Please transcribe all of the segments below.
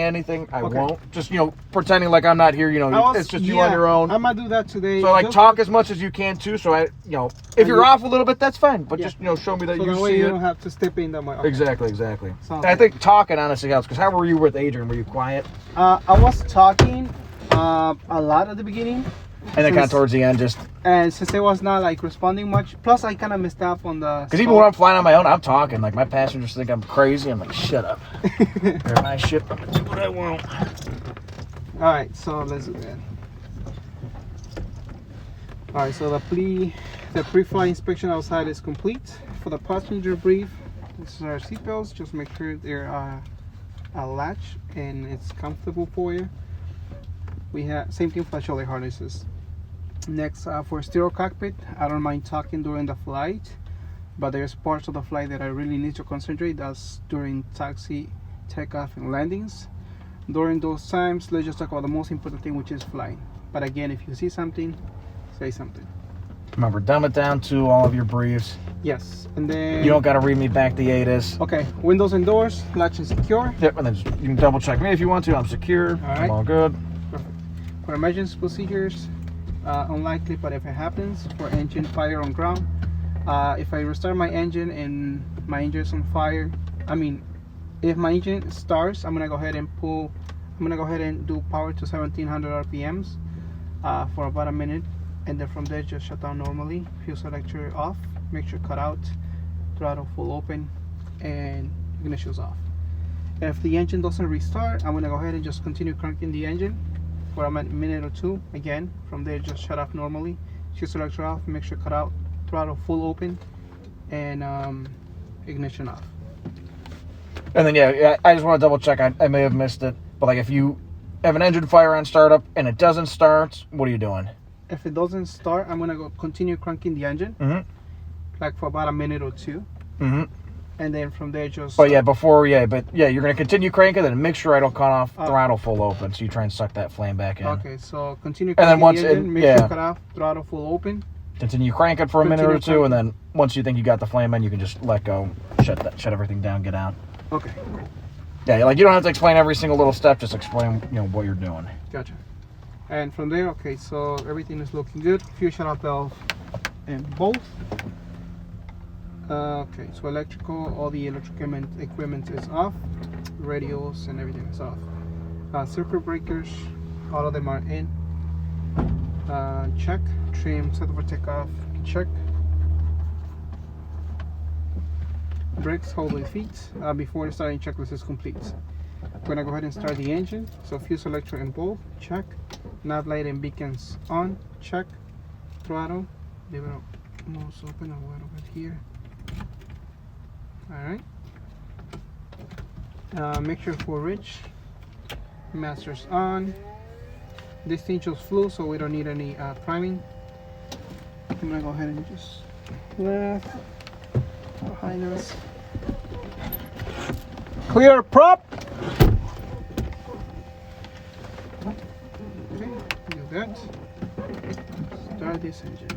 anything. I won't. Just, pretending like I'm not here, it's just you on your own. I'm going to do that today. So, talk as much as you can, too. So, if you're off a little bit, that's fine. But just, show me that you see it. You don't have to step in that way. Okay. Exactly. And I think talking honestly helps. Because how were you with Adrian? Were you quiet? I was talking a lot at the beginning. And then kind of towards the end, and since it was not responding much, plus I kind of missed out on the. Because even when I'm flying on my own, I'm talking. My passengers think I'm crazy. I'm like, shut up. They're my ship. I'm gonna do what I want. All right, so let's do that. All right, so the pre-flight inspection outside is complete. For the passenger brief, this is our seatbelts. Just make sure they're a latch and it's comfortable for you. We have same thing for the shoulder harnesses. Next, for stereo cockpit, I don't mind talking during the flight, but there's parts of the flight that I really need to concentrate. That's during taxi, takeoff, and landings. During those times, let's just talk about the most important thing, which is flying. But again, if you see something, say something. Remember, dumb it down to all of your briefs. Yes, and then you don't got to read me back the ATIS. Okay, windows and doors, latch and secure. Yep, and then you can double check me if you want to. I'm secure. All right. I'm all good. Perfect. For emergency procedures, unlikely, but if it happens, for engine fire on ground, if I restart my engine and my engine's on fire, if my engine starts, I'm gonna go ahead and do power to 1700 RPMs for about a minute, and then from there just shut down normally. Fuel selector off, make sure cut out, throttle full open, and ignition's off. If the engine doesn't restart, I'm gonna go ahead and just continue cranking the engine for a minute or two. Again, from there just shut off normally, fuel selector off, make sure cut out, throttle full open, and ignition off. And then I just want to double check. I may have missed it, but if you have an engine fire on startup and it doesn't start, what are you doing? If it doesn't start, I'm gonna go continue cranking the engine, for about a minute or two, and then from there just. But you're gonna continue cranking, then make sure I don't cut off throttle full open, so you try and suck that flame back in. Okay, so continue cranking the engine, make sure cut off, throttle full open. Continue cranking for a minute or two, and then once you think you got the flame in, you can just let go, shut everything down, get out. Okay. Yeah, you don't have to explain every single little step. Just explain, what you're doing. Gotcha. And from there, okay, so everything is looking good. Fuel shutoff valve and both. Okay, so electrical, all the electrical equipment is off. Radios and everything is off. Circuit breakers, all of them are in. Check. Trim set for takeoff. Check. Brakes, hold with feet. Before the starting checklist is complete. I'm gonna go ahead and start the engine. So fuel selector and bulb, check. Nav light and beacons on, check. Throttle, leave it almost open a little bit here. All right. Make sure full rich. Masters on. This thing shows fluid, so we don't need any priming. I'm gonna go ahead and just left behind us. Clear prop. Okay, do that. Start this engine.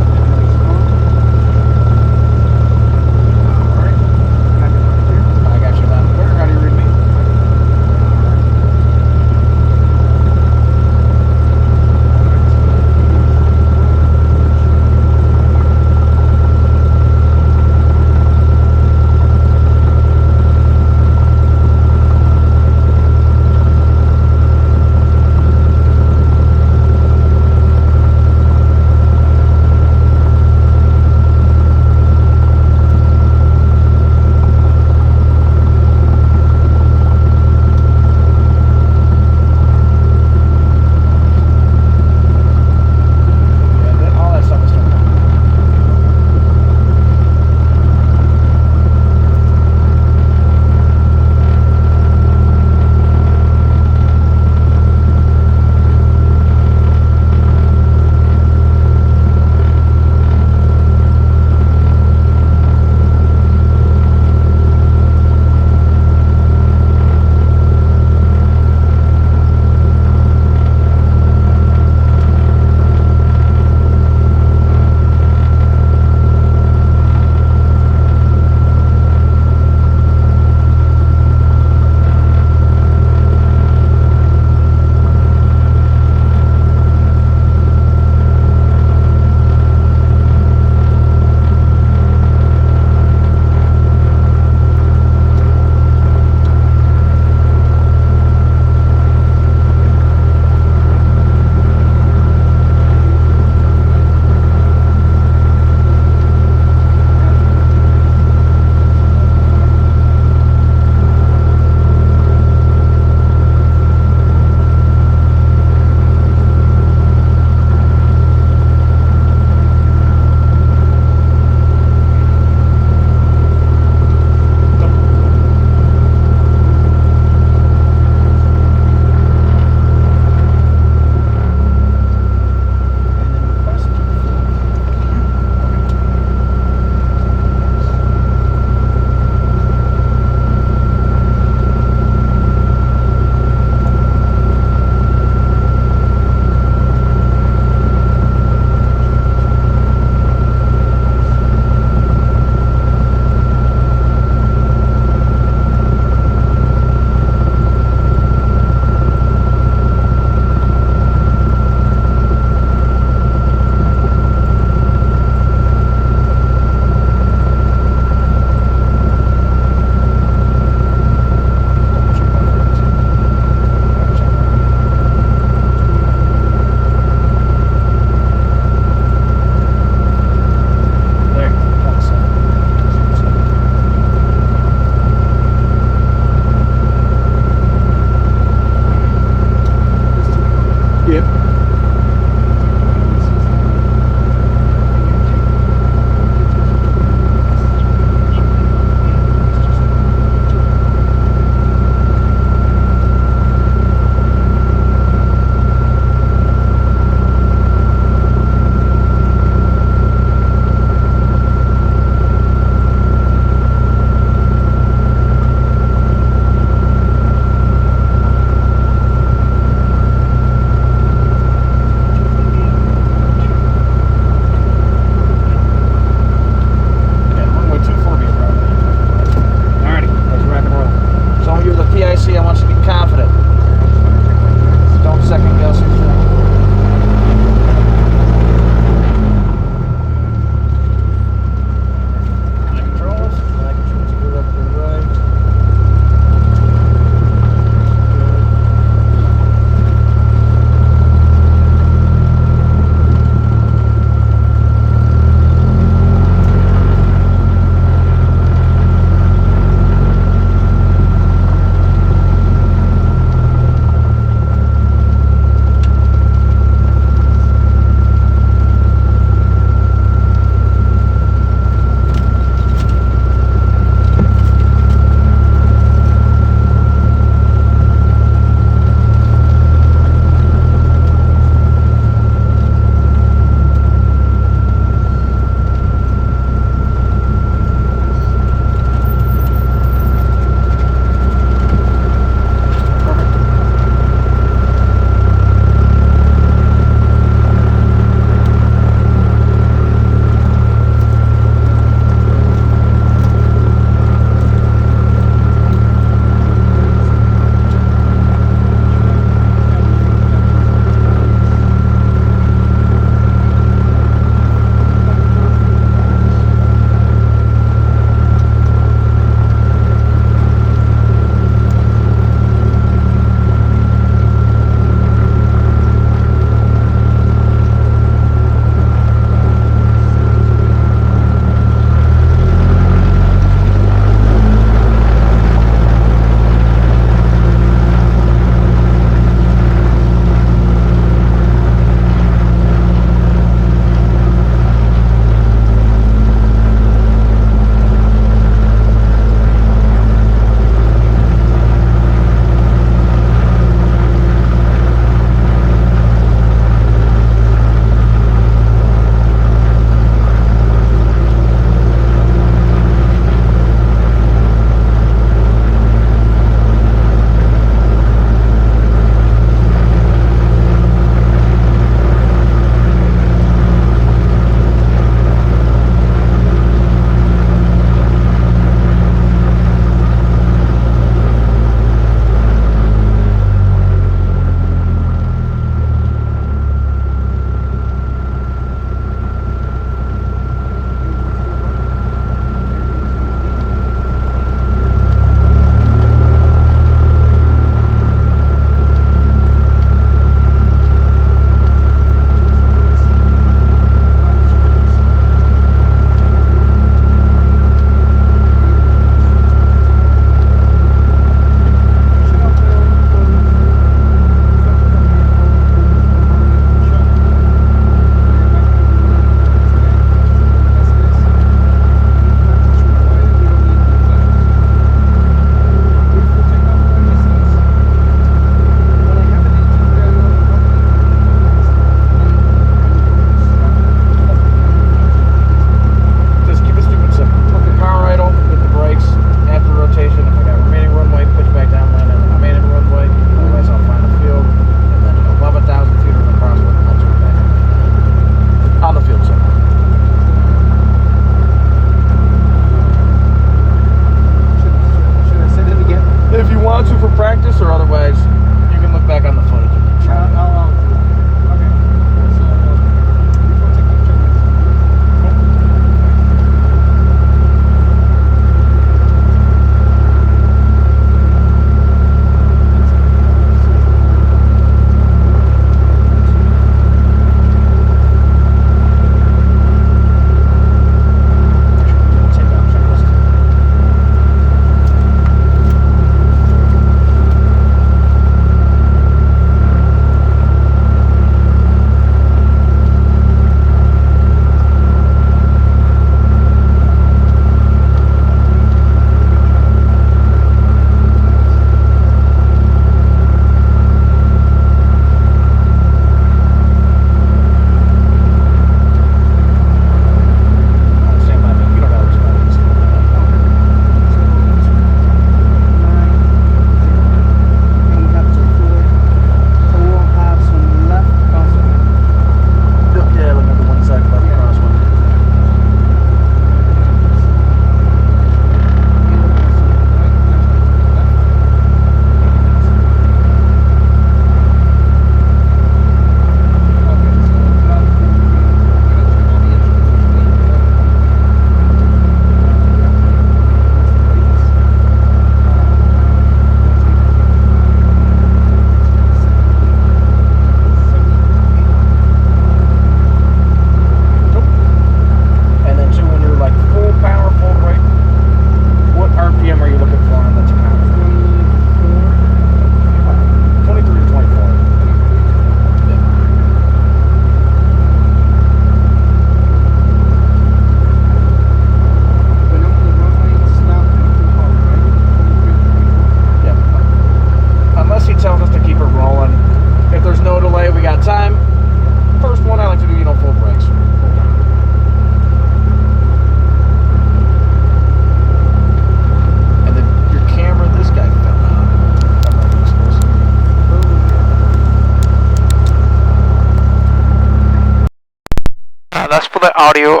the audio.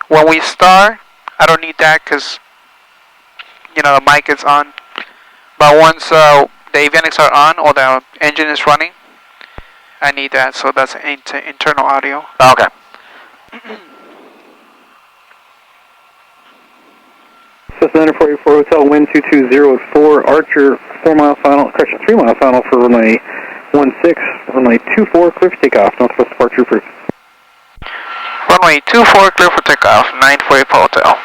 When we start, I don't need that because, you know, the mic is on. But once the avionics are on or the engine is running, I need that. So that's internal audio. Okay. Cessna 944 Hotel, wind 2204, Archer, 4 mile final, correction, 3 mile final for runway 16, runway 24, clear for takeoff, Northwest departure approved. Runway 24, clear for takeoff, 944 Hotel.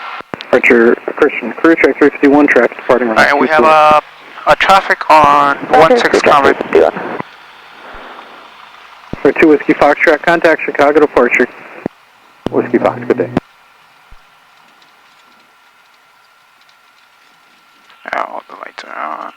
Archer, correction, crew track 351, track departing runway 24. Alright, we have a traffic on 16 coming. For 2 Whiskey Fox track, contact Chicago departure. Whiskey Fox, good day. Oh, the lights are on.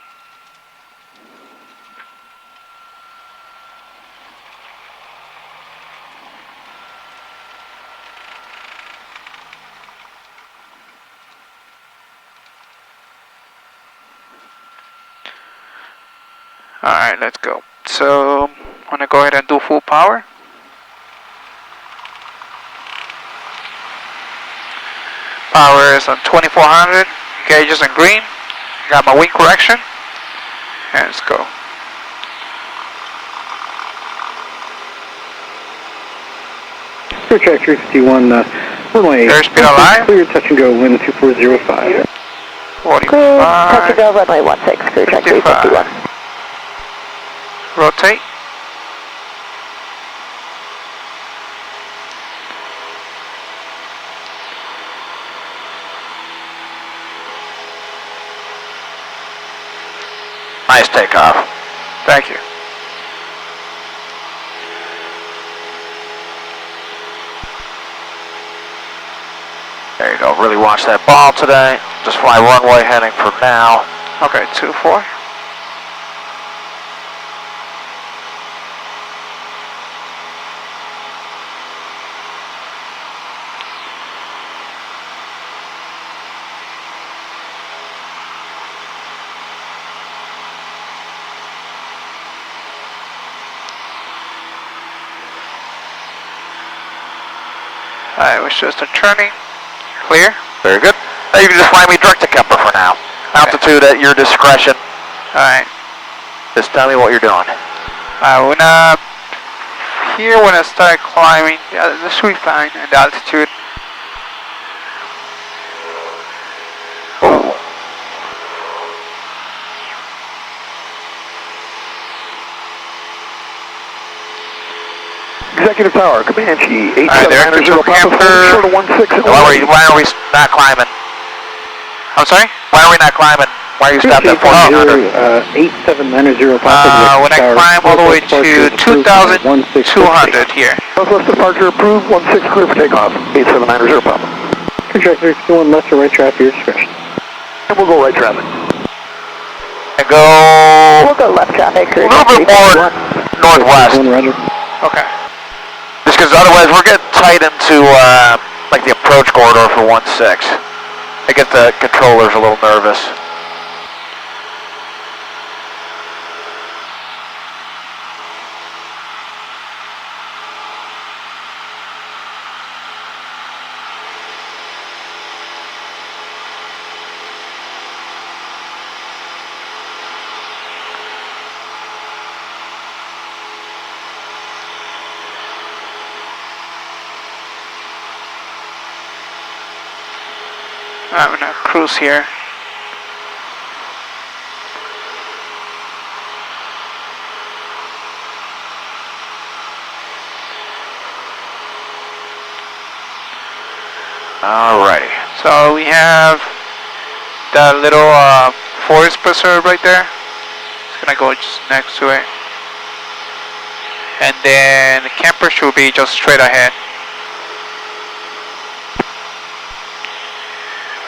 Alright, let's go. So, I'm gonna go ahead and do full power. Power is on 2400, gauges in green. Got my wing correction. And let's go. Crew track 351, runway. Airspeed alive. Clear, touch and go, wind 2405. 45. Touch and go, runway 16, crew track 351. Rotate. Nice takeoff. Thank you. There you go. Really watch that ball today. Just fly runway heading for now. Okay, 24. Alright, we're just turning. Clear. Very good. Now you can just fly me direct to Campbell for now. Altitude at your discretion. Alright. Just tell me what you're doing. When I start climbing, yeah, this should be fine, and the altitude. Oh. Executive Tower, Comanche, 8790 short of 16. Why are we not climbing? I'm sorry? Why are we not climbing? Why are you stopped at 1400? 8790 Papa. When I climb all the way to 2,200 here. Southwest departure approved, 16 clear for takeoff, 8790 Papa. Trajectory 21 left or right traffic, your discretion. And we'll go right traffic. And go We'll go left traffic, a crew little track bit more 351. northwest. Roger. Okay. Just because otherwise we're getting tight into like the approach corridor for 16. I get the controllers a little nervous. I'm gonna cruise here. Alrighty. So we have the little forest preserve right there. It's gonna go just next to it. And then the camper should be just straight ahead.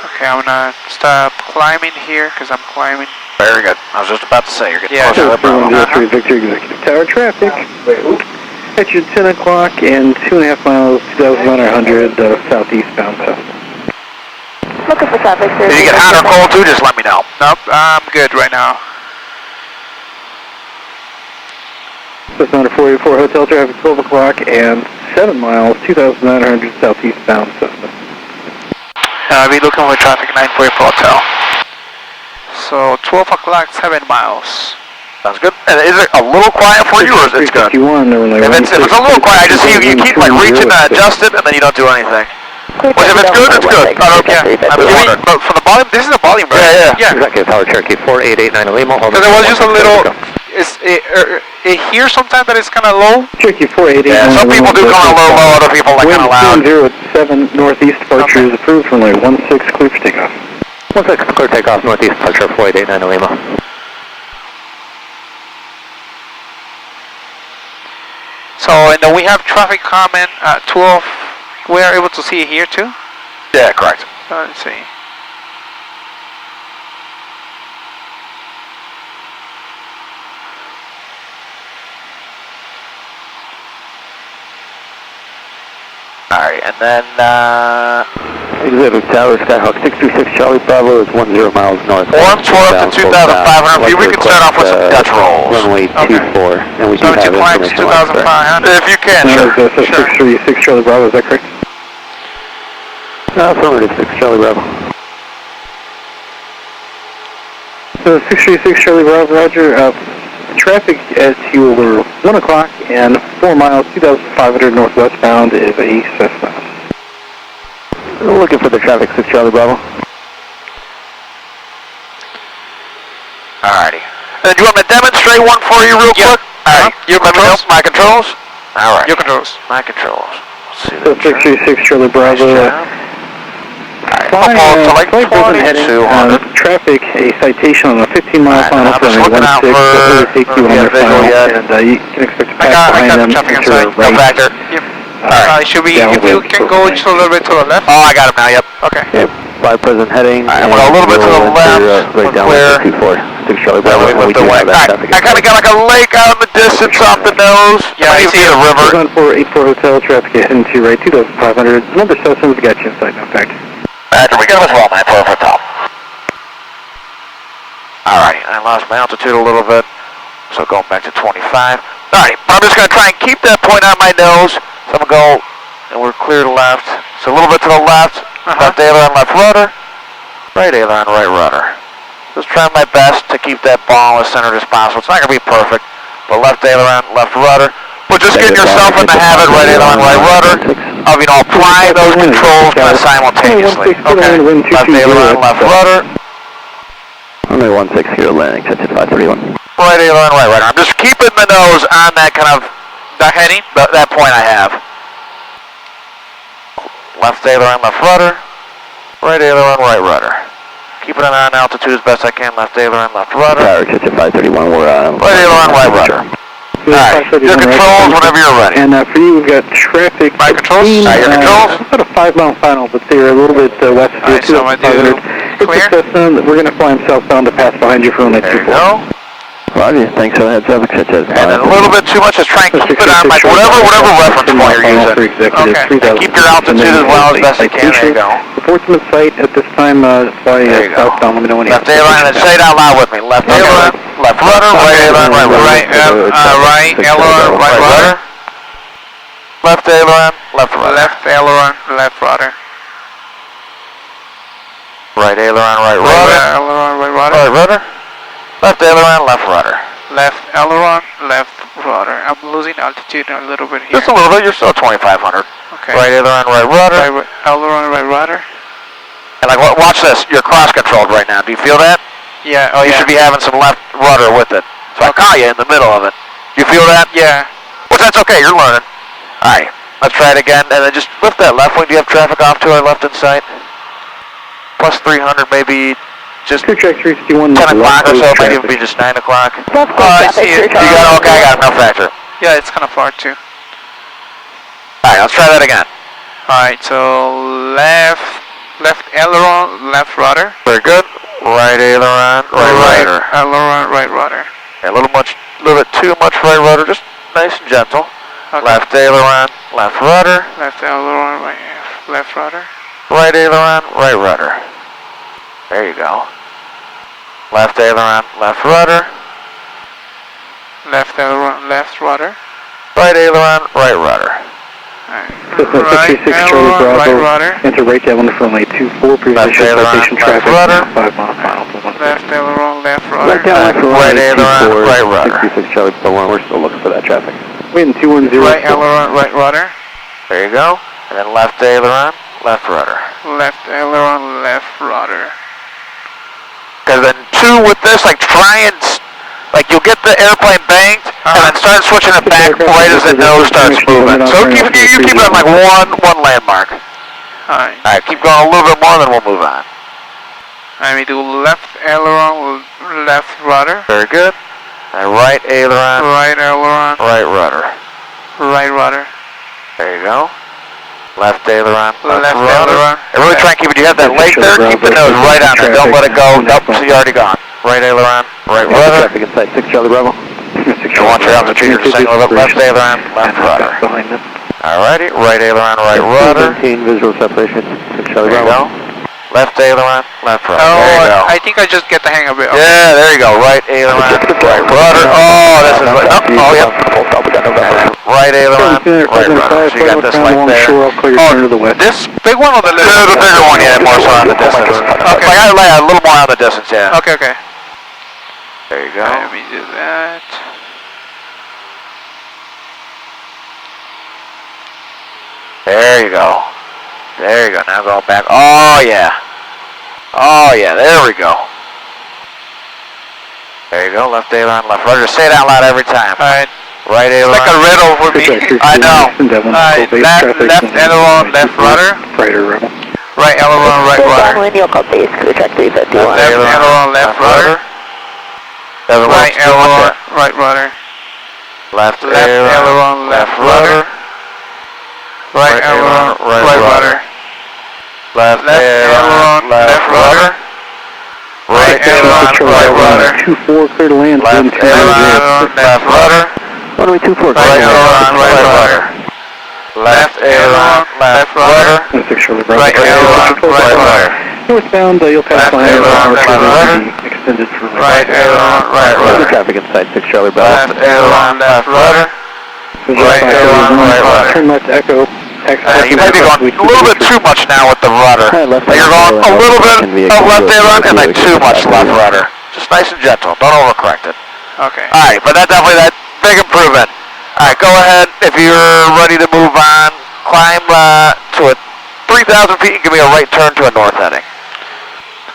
Okay, I'm gonna stop climbing here because I'm climbing. Very good. I was just about to say you're getting Yeah. closer to the Bravo. Victor Executive Tower traffic. At your 10 o'clock and 2.5 miles, 2,900 southeastbound Cessna. Looking for traffic, sir. Did you get hot or cold too? Just let me know. Nope, I'm good right now. Cessna 44 hotel traffic, 12 o'clock and 7 miles, 2,900 southeastbound Cessna. I'll be looking for traffic 944 Hotel. So 12 o'clock, 7 miles. Sounds good. And is it a little quiet for you, or is it good? 51, If it's a little quiet, I just see you keep like reaching to adjust it, and then you don't do anything. Well, if it's good, it's good. I don't care. But for the volume, this is a volume, right? Yeah. Executive Tower Cherokee 4889 Lima. Because there was just a little. It here sometimes that it's kind of low. Cherokee 4889. Yeah, some people do come a little low, other people like kind of loud. Wind 207 northeast departure is approved from runway 16, clear for takeoff. 16, clear takeoff, northeast departure 4889 Lima. So, and then we have traffic comment at 12. We are able to see it here too. Yeah, correct. Let's see. Alright, and then, Executive Tower Skyhawk 636 Charlie Bravo is 10 miles north. Form 12 to 2,500 feet. We can start off with some Dutch rolls. Runway 24, and we do have information on that. 2,500. If you can, sure. 636 Charlie Bravo, is that correct? Affirmative 6 Charlie Bravo. So 636 Charlie Bravo, Roger. Traffic at you over 1 o'clock and 4 miles, 2,500 northwestbound is a Cessna. Looking for the traffic 6 Charlie Bravo. Alrighty. And do you want me to demonstrate one for you real quick? Alright, your controls? My controls? Alright. Your controls. My controls. Let's see. So 636 Charlie Bravo. Flying heading traffic, a citation on a 15-mile final I'm just looking out for take you on their final, and you can expect to pass behind them traffic into a inside. No factor. Alright. Should we, if you can go just a little bit to the left? Oh, I got him now, yep. Okay. Okay, by present heading. Alright, I'm going to go a little bit to the left. Right down Where? 6 Charlie Bravo. That way, Alright, I kind of got like a lake out in the distance off the nose. Yeah, I see the river. 484 Hotel, traffic heading to right, 2,500. Number Cessna's got you inside, no factor. Factor, we got him as well, 944 for top. Alright, I lost my altitude a little bit, so going back to 25. Alright, I'm just going to try and keep that point on my nose. So I'm going to go, and we're clear to left. So a little bit to the left, left aileron, left rudder, right aileron, right rudder. Just trying my best to keep that ball as centered as possible. It's not going to be perfect, but left aileron, left rudder. But just get yourself in the habit, right aileron, right rudder, of, you know, applying those controls kind of simultaneously. Okay, left aileron, left rudder. Runway 16 here, landing, touch at 531. Right aileron, right rudder. I'm just keeping the nose on that kind of, that heading, that point I have. Left aileron, left rudder. Right aileron, right rudder. Keeping it on altitude as best I can. Left aileron, left rudder. Tower, touch at 531, we're right aileron, right rudder. Alright, your controls whenever you're ready. And for you, we've got traffic. My controls? Your controls? About a 5-mile final, but they're a little bit west of you. So I'm going to do clear. We're going to fly him southbound to pass behind you for runway 24. There you go. Roger, thanks for the heads up, such as And then a little bit too much, just try and keep it on like whatever reference point you're using. Okay. And keep your altitude as well as best you can. There you go. Report to the site at this time. Fly southbound. Let me know when you Left aileron, and say it out loud with me. Left aileron, left rudder, right aileron, right rudder. Right aileron, right rudder. Left aileron, left rudder. Left aileron, left rudder. Right aileron, right Right rudder. aileron, right rudder. Right rudder. Left aileron, left rudder. Left aileron, left rudder. I'm losing altitude a little bit here. Just a little bit, you're still 2,500. Okay. Right aileron, right rudder. Right aileron, right rudder. And like, watch this, you're cross-controlled right now. Do you feel that? Yeah, oh You yeah. should be having some left rudder with it. So I caught you in the middle of it. You feel that? Yeah. Which that's okay, you're learning. Alright, let's try it again, and then just lift that left wing. Do you have traffic off to our left in sight? Plus 300, maybe just 10 Track 361. o'clock or so, maybe it'll be just 9 o'clock. I see it. You got, okay, I got enough factor. Yeah, it's kind of far too. Alright, let's try that again. Alright, so left aileron, left rudder. Very good. Right aileron, right rudder. Aileron, right rudder. A little bit too much right rudder, just nice and gentle. Okay. Left aileron, left rudder. Left aileron, left rudder. Right aileron, right rudder. There you go. Left aileron, left rudder. Left aileron, left rudder. Right aileron, right rudder. Cessna Right 636 Charlie aileron, right Bravo. rudder. Enter right down for runway 24. Left Position aileron, citation left traffic. rudder. 5 miles final. Left aileron, left rudder. Right down left for Right runway aileron, 24, right rudder. 66 Charlie Bravo 1. We're still looking for that traffic. Wind 210. Right aileron, right rudder. There you go. And then left aileron, left rudder. Left aileron, left rudder. Because then two with this, like try and, like you'll get the airplane banked, and then start switching it back right as the nose starts moving. So you keep it on like one landmark. Alright. Alright, keep going a little bit more, then we'll move on. Alright, we do left aileron, left rudder. Very good. And right aileron, right rudder. Right rudder. There you go. Left aileron, left rudder. And really try and keep it. You have that leg there, keep the nose right on it. Don't let it go. Nope, so you already gone. Right aileron, right rudder. Traffic inside 6 Charlie Bravo. You want your altitude, you're saying left aileron, left rudder. Alrighty, right aileron, right rudder. Maintain visual separation. 6 Charlie There you Bravo. go. Left aileron, left rudder. There you go. I think I just get the hang of it. Okay. Yeah, there you go. Right aileron, right rudder. Oh, this is right. Oh, yep. Right aileron, right rudder. So you got this like there. Oh, this big one or the little? The bigger one, yeah, more so on the distance. Okay. Like I lay a little more on the distance, yeah. Okay, okay. There you go. Let me do that. There you go. There you go. Now going back. Oh, yeah. Oh, yeah. There we go. There you go. Left aileron, left rudder. Say it out loud every time. All right. Right aileron. It's like a riddle for me. I know. Alright, left aileron, left rudder. Right aileron, right rudder. When you'll call base, crew check 351. Left aileron, left rudder. Right aileron, right rudder. Left Left aileron, left rudder. Right aileron, right rudder. Left aileron, left rudder. Right aileron, right rudder. 24, clear to land. Left aileron, left rudder. Runway 24. Right aileron, right rudder. Left aileron, left rudder. Right aileron, right rudder. Northbound, you'll pass Left line aileron, left rudder. extended for Right aileron, right rudder. Traffic inside 6 Charlie Bravo. Left aileron, left rudder. Right aileron, right rudder. Turn left to Echo. You might be going a little bit too much now with the rudder. Like you're going a little bit of left aileron and then too much left rudder. Just nice and gentle. Don't overcorrect it. Okay. Alright, but that's definitely that big improvement. Alright, go ahead. If you're ready to move on, climb to a 3,000 feet and give me a right turn to a north heading.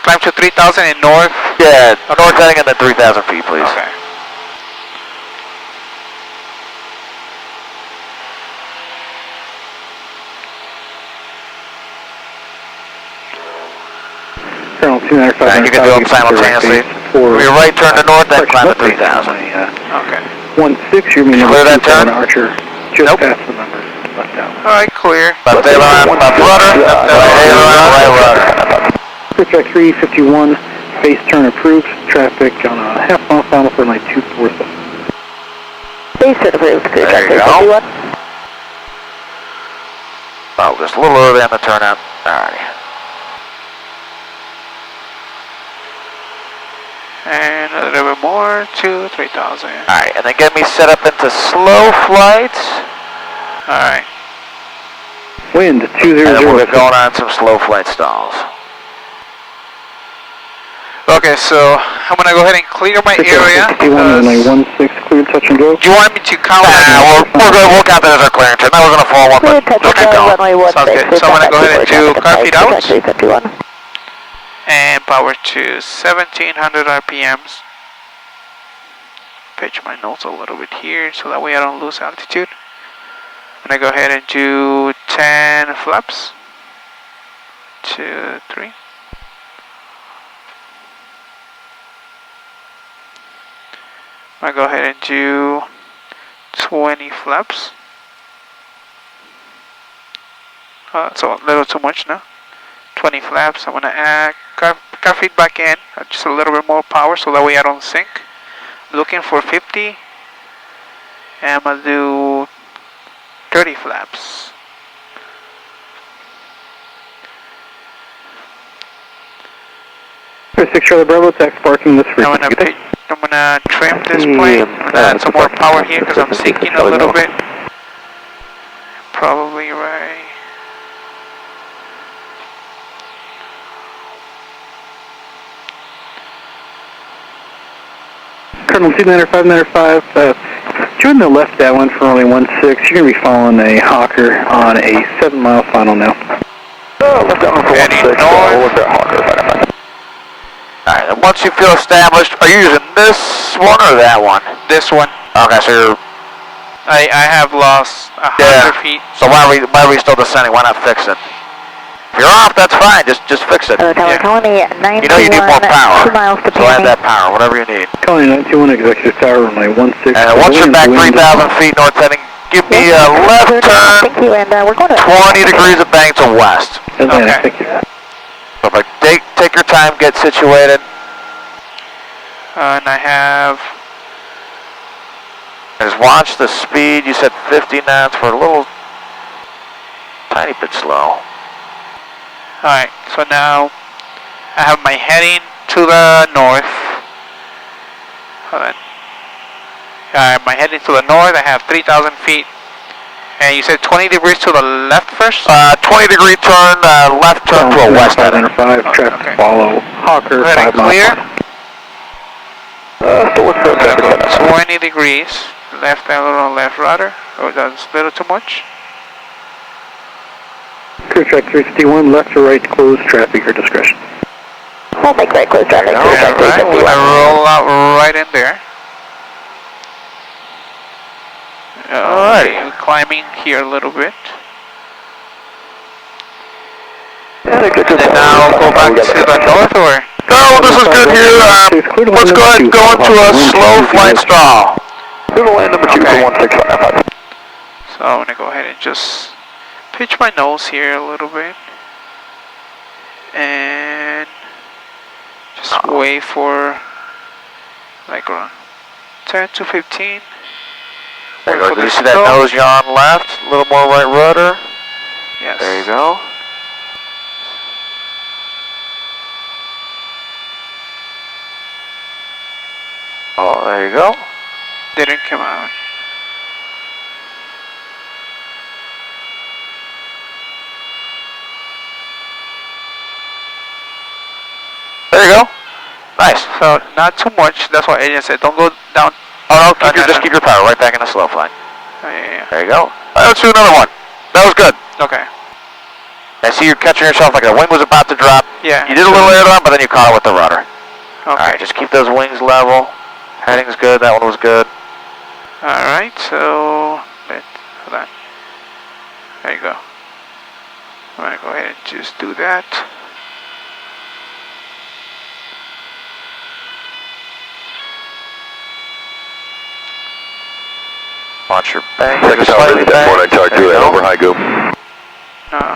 Climb to 3,000 in north. Yeah, north heading and then 3,000 feet, please. Okay. Colonel 295. And you can do them simultaneously. Your right turn to north, then climb to 3,000. Okay. 16, you're meeting Clear that turn? Archer. Just past the number. Left out. Alright, clear. Left aileron, left rudder. Right aileron, right rudder. Quick track 351, base turn approved. Traffic on a half mile final for line 247. Base turn approved, crew check There you go. 351. Oh, just a little early on the turnout. Alrighty. And a little bit more to 3,000. Alright, and then get me set up into slow flights. Alright. Wind And then we'll 200. get going on some slow flight stalls. Okay, so I'm gonna go ahead and clear my area. 61 runway 16, clear touch and go. Do you want me to count? We're good. We'll count that as our clearance. Now we're going to fall one, Clear but touch we'll and keep go, going. runway 16. Sounds good. So I'm gonna go ahead and do car feed out. 351. And power to 1700 RPMs. Pitch my nose a little bit here so that way I don't lose altitude. I'm gonna go ahead and do 10 flaps. 2, 3. I'm gonna go ahead and do 20 flaps. It's a little too much now. 20 flaps. I'm gonna add car feed back in, just a little bit more power so that way I don't sink. Looking for 50. And I'm gonna do 30 flaps. Six Charlie Bravo, tax parking this I'm gonna trim this plane. I'm gonna add some more power here because I'm sinking a little bit. probably right. Cardinal 29595, join the left downwind for only 16. You're going to be following a Hawker on a 7-mile final now. Left downwind for 16. We'll look at Hawker. Alright, and once you feel established, are you using this one or that one? This one. Okay, so you're... I have lost 100 feet. So why are we still descending? Why not fix it? If you're off, that's fine. Just fix it. Tower Colony 921, You know you need more power. 2 miles to So add Penny. that power, whatever you need. Colony 921, executive tower, runway 16. And once you're back 3,000 feet north heading, give me a left turn, Thank you, and we're going to 20 degrees of bank to west. Atlanta, Okay. thank you. So if I take your time, get situated. And I have... Just watch the speed. You said 50 knots for a little tiny bit slow. Alright, so now I have my heading to the north. Hold on. My heading to the north, I have 3,000 feet. And you said 20 degrees to the left first? 20 degree turn, left turn to a west heading. 505, traffic Okay. follow Hawker, Go ahead 5 and miles. clear. So what's the traffic? 20 degrees. Left a little left rudder. Oh, that's a little too much. Crew track 351, left or right, closed traffic, your discretion. We'll make right close traffic. Crew track Alright, we're 351. gonna roll out right in there. Alrighty. We're climbing here a little bit. And now go back to the north or? No, this is good here. Let's go ahead and go into a slow flight stall. Clear to land number 2 for 16. So I'm gonna go ahead and just pitch my nose here a little bit. And just wait for like around 10 to 15. There you Wait go. for Do the you see that snow. nose yawn left? A little more right rudder. Yes. There you go. Oh, there you go. Didn't come out. There you go. Nice. So not too much. That's why agent said don't go down. Oh, no, No, just no. keep your power right back in the slow flight. Yeah. There you go. Let's do another one. That was good. Okay. I see you're catching yourself like the wing was about to drop. Yeah. You did a little air on, but then you caught it with the rudder. Okay. Alright, just keep those wings level. Heading's good. That one was good. Alright, so hold on. There you go. I'm gonna go ahead and just do that. Watch your bank. Second Just tower, slightly this is back. 49 Charlie There you Juliet, go. over, high go.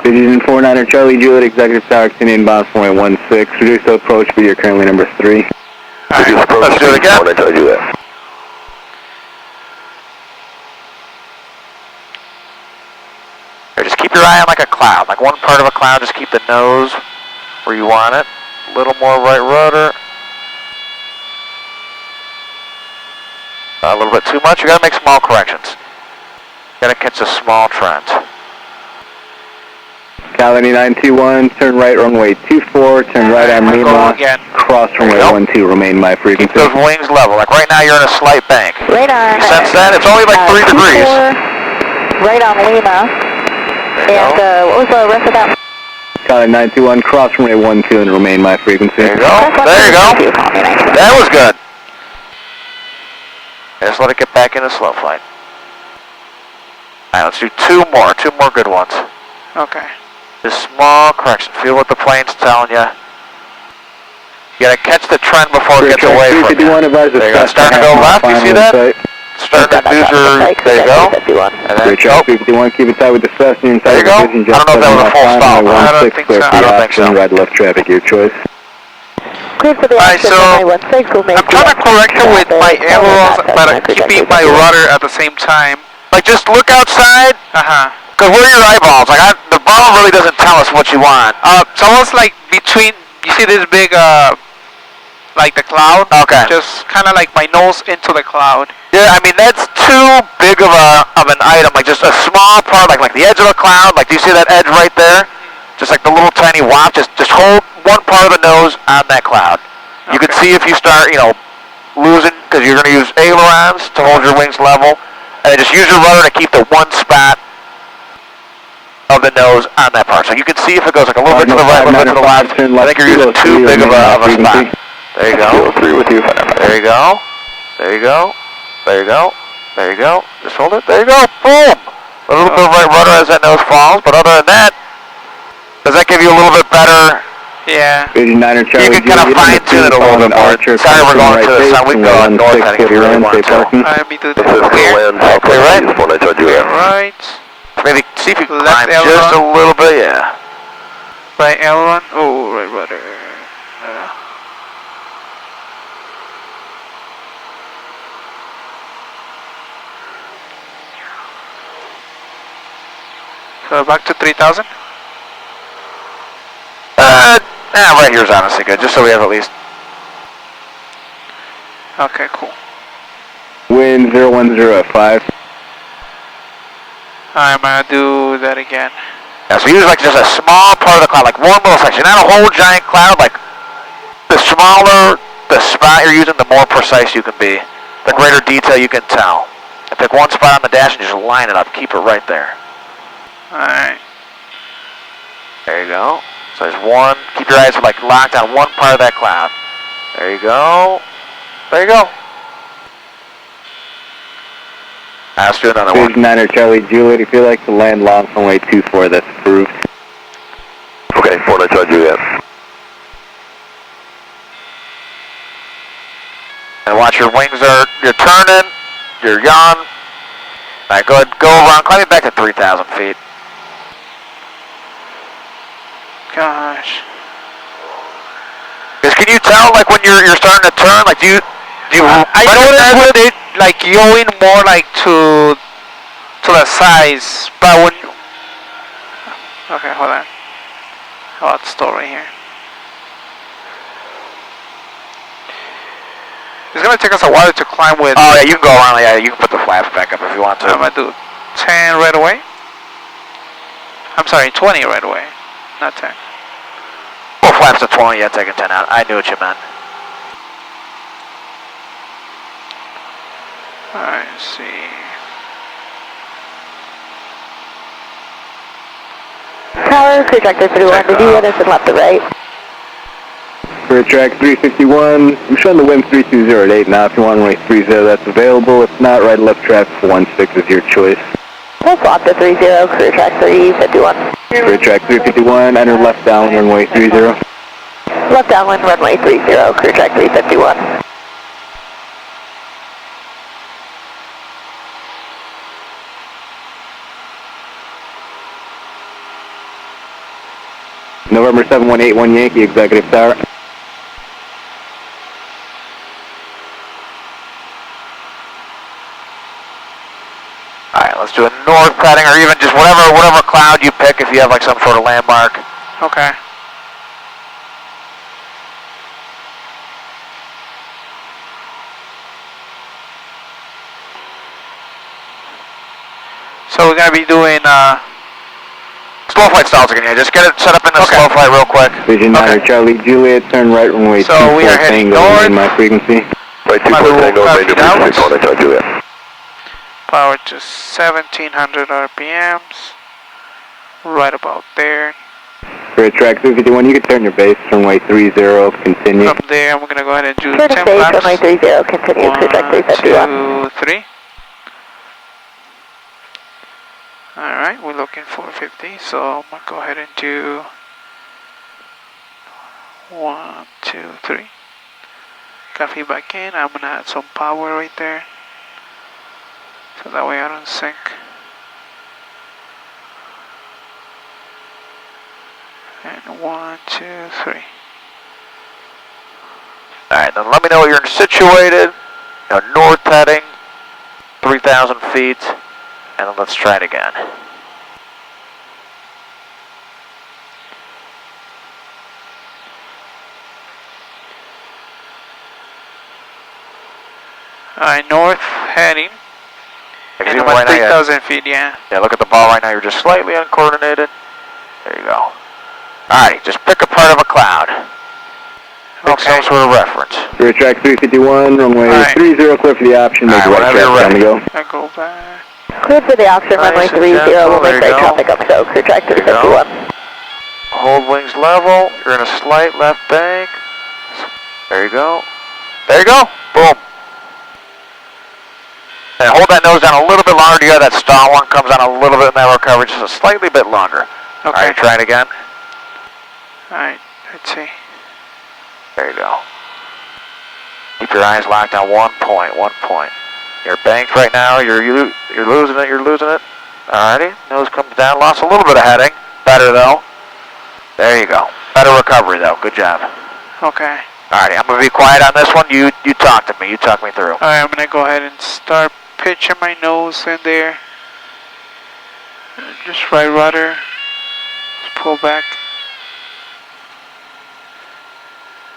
Division 49er Charlie Juliet, executive tower, extending bounds point 16. Reduce to approach, but you're currently number 3. Alright, let's do it again. 49 Charlie Juliet. Here, just keep your eye on like a cloud. Like one part of a cloud, just keep the nose where you want it. A little more right rudder. A little bit too much. You gotta make small corrections. Gotta catch a small trend. Colony 921, turn right runway 24, turn right on Go Lima, again. cross runway There 12, remain my Keep frequency. those wings level. Like right now, you're in a slight bank. Radar. You sense that? It's only like 3 degrees. 24, right on Lima. There you And go. what was the rest of that? Colony 921, cross runway 12 and remain my frequency. There you go. There you go. That was good. Just let it get back into slow flight. Alright, let's do 2 more. 2 more good ones. Okay. Just small correction. Feel what the plane's telling you. You gotta catch the trend before it gets away from you. There you go. Starting to go left. You see that? Starting to lose your. There you go. And then, Great job, oh, 51, keep it tight with the Cessna inside There you go. division, I don't know if that was a full stop. I don't think so. I don't think so. Right left traffic, your choice. Cleared for the Alright, option, so runway 16, we'll make I'm trying to correct it with my ailerons, but I'm keeping my rudder at the same time. like just look outside. Cause where are your eyeballs? Like the ball really doesn't tell us what you want. It's almost like between. You see this big like the cloud? Okay. Just kind of like my nose into the cloud. Yeah, I mean, that's too big of an item. Like just a small part, like the edge of a cloud. Like, do you see that edge right there? Just like the little tiny waft. Just hold one part of the nose on that cloud. You can see if you start, losing, because you're going to use ailerons to hold your wings level, and then just use your rudder to keep the one spot of the nose on that part. So you can see if it goes like a little bit to the right, a little bit to the left. I think you're using too big of a spot. There you go. 3 with you. There you go. There you go. There you go. There you go. Just hold it. There you go. Boom. A little bit of right rudder as that nose falls, but other than that, does that give you a little bit better? Yeah. 89er Charlie. You can kind of fine tune it a little bit more. Sorry, we're going to the sun. We can go on north heading if you really want to. Let me do this Clear. here. Okay, right. Clear right. Maybe see if you can Left climb just a aileron. little bit, yeah. Right aileron. Oh, right rudder. So back to 3,000. Right here's honestly good, just so we have at least. Okay, cool. Wind 010 at 5. I'm gonna do that again. Yeah, so use like just a small part of the cloud, like one little section, not a whole giant cloud. Like the smaller the spot you're using, the more precise you can be. The greater detail you can tell. And pick one spot on the dash and just line it up. Keep it right there. Alright. There you go. So there's one. Keep your eyes like locked on one part of that cloud. There you go. There you go. Let's do another one. 9er Charlie Juliet, if you like to land long runway 24, that's approved. Okay, 49 Charlie Juliet. And watch your wings you're turning, you're yawn. Alright, go ahead, go around, climb it back to 3,000 feet. Gosh. Because can you tell, like, when you're starting to turn, like, do you I noticed with it, like, going more, like, to the sides, but when... Okay, hold on. How about the store right here? It's gonna take us a while to climb with... Oh, yeah, you can go around, yeah, you can put the flaps back up if you want to. I'm gonna do 10 right away. I'm sorry, 20 right away, not 10. Well, flaps to 20, yeah, taking 10 out. I knew what you meant. Alright, let's see. Tower, crew tractor 31, did you get us and left to right? For track 351, I'm showing the wind 320 at 8 now. If you want runway 30, that's available. If not, right left track 16 is your choice. We'll swap to 30, crew track 351. For track 351, enter left down runway 30. Left downwind runway 30, crew track 351. November 7181 Yankee, Executive Tower. Alright, let's do a north heading, or even just whatever cloud you pick if you have like some sort of landmark. Okay. So we're gonna be doing Slow flight stalls again, yeah. Just get it set up in the slow flight real quick. Vision 9 Charlie Juliet, turn right runway 24 So we are heading Tango, north. in my frequency. Right, 24 Tango, copy major frequency, 49 Charlie Juliet. power to 1700 RPMs. Right about there. For track 351, you can turn your base, runway 30, continue. From there, I'm gonna go ahead and do Turn 10 to base, flaps. runway 30, continue, crew track 351. 1, 2, 3. Alright, we're looking for 50, so I'm gonna go ahead and do 1, 2, 3. Got feedback in, I'm gonna add some power right there. So that way I don't sink. And 1, 2, 3. Alright, then let me know where you're situated. North heading, 3,000 feet, and then let's try it again. North heading. And Even about right now, 3,000 feet, yeah. yeah, look at the ball right now. You're just slightly uncoordinated. There you go. Alright, just pick a part of a cloud. Pick Okay. some sort of reference. Rear track 351, runway Alright. 30, clear for the option, make Alright, right whenever track you're time to go. I go back. Cleared for the option, runway Nice and 30, gentle, we'll there make you right go. traffic up, so clear track There you go. 351. Hold wings level. You're in a slight left bank. There you go. There you go. Boom. And hold that nose down a little bit longer. You got that stall one comes on a little bit narrow coverage, just a slightly bit longer. Okay. Alright, try it again. Alright, let's see. There you go. Keep your eyes locked on 1 point, 1 point. You're banked right now. You're losing it. You're losing it. Alrighty. Nose comes down. Lost a little bit of heading. Better though. There you go. Better recovery though. Good job. Okay. Alrighty. I'm gonna be quiet on this one. You talk to me. You talk me through. Alright, I'm gonna go ahead and start pitching my nose in there. Just right rudder. Just pull back.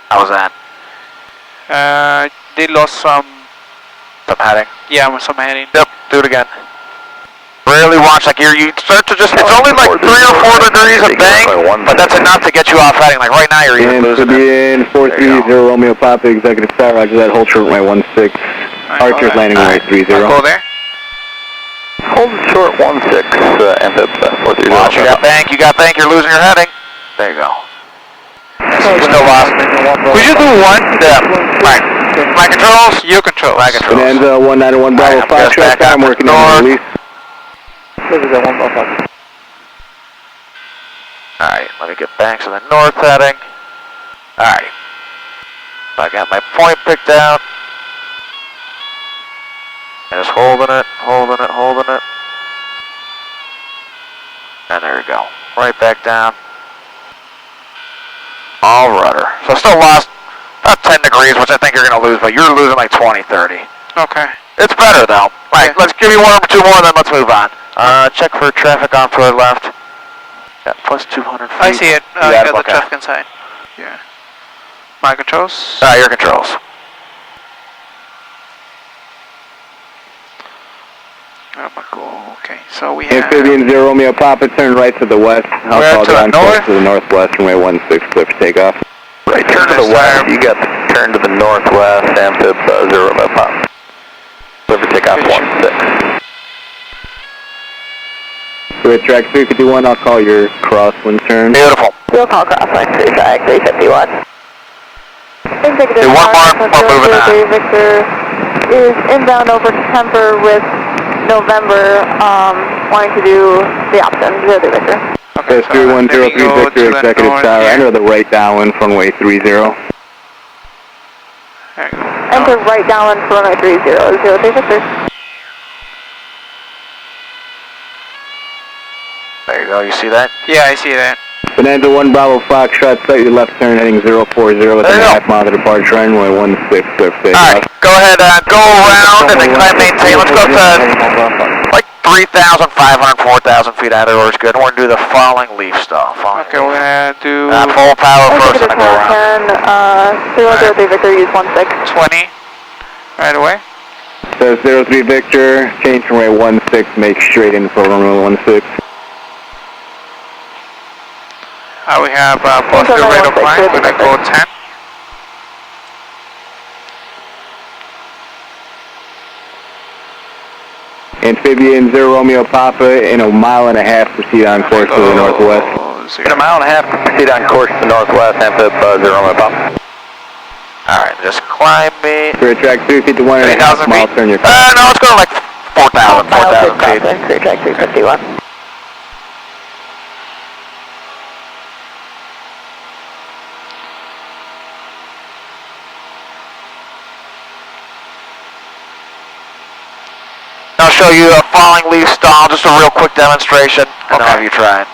How was that? They lost some heading. Yeah, with some heading. Yep. Do it again. Really watch like you start to just. It's only like 3 or 4 degrees of bank, but that's enough to get you off heading. Like right now, you're even losing it. And 430 Romeo Papa, executive star, roger that, hold short runway 16. Archer's landing runway 30. Go there. Hold short 16, MPIP 430. Watch, you got bank, you're losing your heading. There you go. So you still lost. Could you do one? Yeah. Right. My controls? You control. My controls. Bonanza 191 Bravo, Alright, I'm 5 just shot back up time, to working north. on the release. Alright, let me get back to the north heading. Alright. I got my point picked out. And just holding it, holding it, holding it. And there we go. Right back down. All rudder. So still lost about 10 degrees, which I think you're going to lose, but you're losing like 20, 30. Okay. It's better though. Right, let's give you 1 or 2 more, then let's move on. Check for traffic on toward left. Got plus 200 feet. I see it. You You got got the okay. traffic inside. Yeah. My controls. Your controls. Okay, so we have. Amphibian 0 Romeo Papa, turn right to the west. I'll Where call to the down course north? to the northwest, runway 16, clear for takeoff. Right, turn to the west. You got the turn to the northwest, MPIP 0 Romeo Papa. Clear for takeoff 16. With track 351, I'll call your crosswind turn. Beautiful. We'll call crosswind through track 351. Executive Do one more, we're moving on. Victor is inbound over Kemper with November, wanting to do the option, 03 Victor. Okay, So 3103 Victor, executive tower, enter the right downwind for runway 30. There you go. Enter right downwind for runway 30, 03 Victor. There you go, you see that? Yeah, I see that. Bonanza 1 Bravo Foxtrot, slightly left turn, heading 040 with There a you go. half mile to departure, runway 16, clear for takeoff. Alright, go ahead, go around and then climb maintain. Let's go to like 3,500, 4,000 feet either or is good. We're going to do the falling leaf stall. Okay, we're gonna do Full power first and then Executive go around. tower 10, 3103 Victor, use 16. 20 right away. Says 03 Victor, change from runway 16, make straight in for runway 16. We have positive rate of climb. We're gonna go 10. Amphibian 0 Romeo Papa, in a mile and a half, proceed on course to the northwest. In a mile and a half, proceed on course to the northwest, MPIP 0 Romeo Papa. Alright, just climb me. For track 351 and a half 3,000 mile, feet? turn your No, let's go to like 4,000, 4,000 feet. Crosswind through track 351. I'll show you a falling leaf stall, just a real quick demonstration, and I'll have you try it.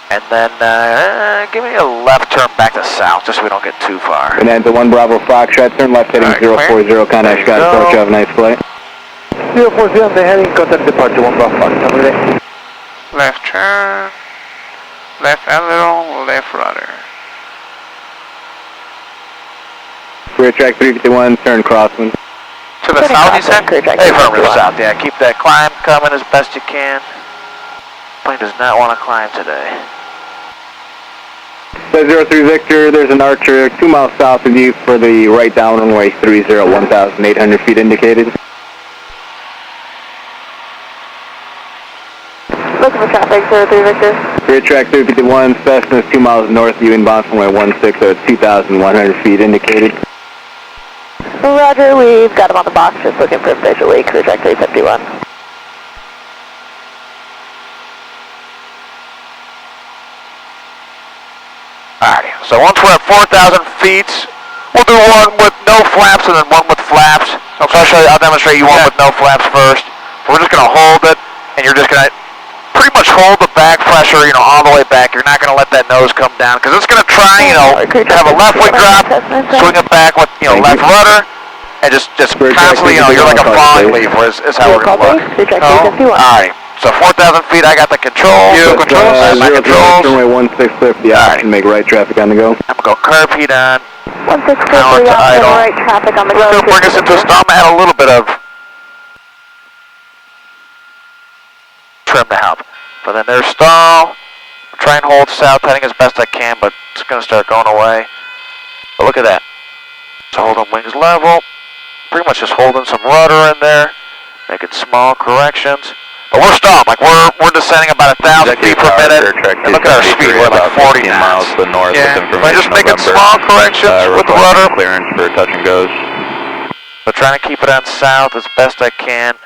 And then, give me a left turn back to south, just so we don't get too far. Bonanza 1 Bravo Foxtrot, turn left heading Alright, 040, contact Scott, approach, have a nice flight. 040 on the heading, contact departure 1 Bravo Foxtrot. Left turn. Left aileron, left rudder. Rear track 351, turn crosswind. To the south, you said? Hey, firm to the south, yeah. Keep that climb coming as best you can. Plane does not want to climb today. 03 Victor, there's an Archer 2 miles south of you for the right down runway 30, 1,800 feet indicated. Looking for traffic, 03 Victor. Rear track 351, Cessna is 2 miles north of you, inbound runway 16 at 2,100 feet indicated. Roger, we've got him on the box, just looking for a visual leak, rear track 351. Alrighty, so once we're at 4,000 feet, we'll do one with no flaps and then one with flaps. So I'll demonstrate you one with no flaps first. We're just going to hold it, and you're just going to pretty much hold the back pressure, all the way back. You're not going to let that nose come down, because it's going to try, have a left wing drop, swing it back with, left rudder, and just constantly, you're like a falling leaf, is how we're going to look. Alright. So 4,000 feet, I got the controls. You controls. I got controls. Runway 1650, yeah, and make right traffic on the go. I'm going to go curb heat on. 1650, right traffic on the go. It's going to bring us into a stall. I'm going to add a little bit of trim to help. But then there's stall. I'll try and hold south heading as best I can, but it's going to start going away. But look at that. So holding wings level. Pretty much just holding some rudder in there. Making small corrections. But we're stalled, like we're descending about 1,000 feet per minute. And look at our speed, we're like 40 miles to the north. Yeah, we're just making small corrections with the rudder. Clearance for touch and goes. But trying to keep it on south as best I can.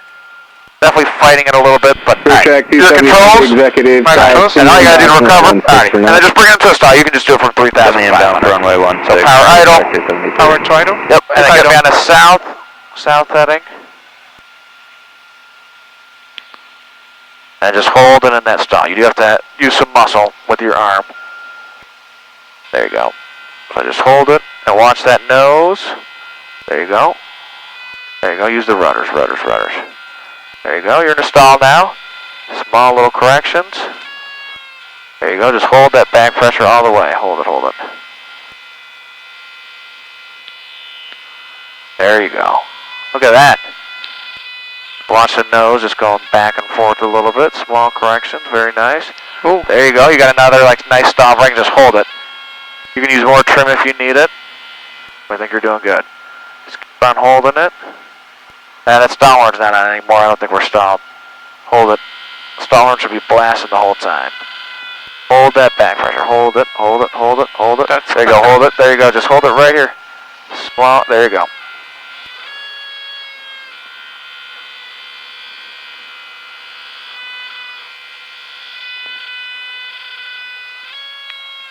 Definitely fighting it a little bit, but your controls. Executive, and all you gotta do to recover. Alright, and then just bring it into a stall. You can just do it from 3,000 down feet. runway 16. So power idle. Power to idle? Yep, and then get me on the south heading. And just hold it in that stall. You do have to use some muscle with your arm. There you go. So just hold it and watch that nose. There you go. There you go. Use the rudders. There you go. You're in the stall now. Small little corrections. There you go. Just hold that back pressure all the way. Hold it. There you go. Look at that. Watch the nose just going back and forth a little bit. Small corrections, very nice. Ooh. There you go. You got another nice stall ring. Just hold it. You can use more trim if you need it. I think you're doing good. Just keep on holding it. That stall horn's not on anymore. I don't think we're stalled. Hold it. Stall horn should be blasting the whole time. Hold that back pressure. Hold it. There you go. Hold it. There you go. Just hold it right here. Small. There you go.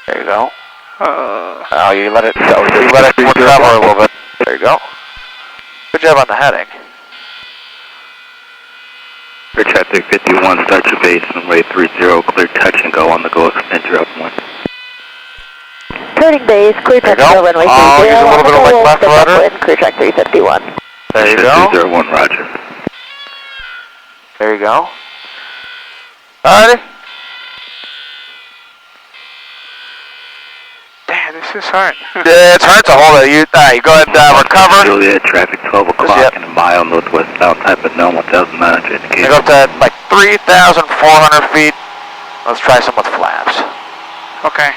There you go. Oh, you let it recover a little bit. There you go. Good job on the heading. Rear track 351, start your base, runway 30, clear touch and go on the go, extend your upwind. Turning base, clear touch and go, runway 30. Use a little bit of left rudder. Clear track 351. There you go. 301, roger. There you go. Alrighty. Damn, this is hard. Yeah, it's hard to hold it. You go ahead and recover. Juliet, traffic 12 o'clock in a mile northwest south type of known 1,900 indication. You go up to 3,400 feet. Let's try some with flaps. Okay.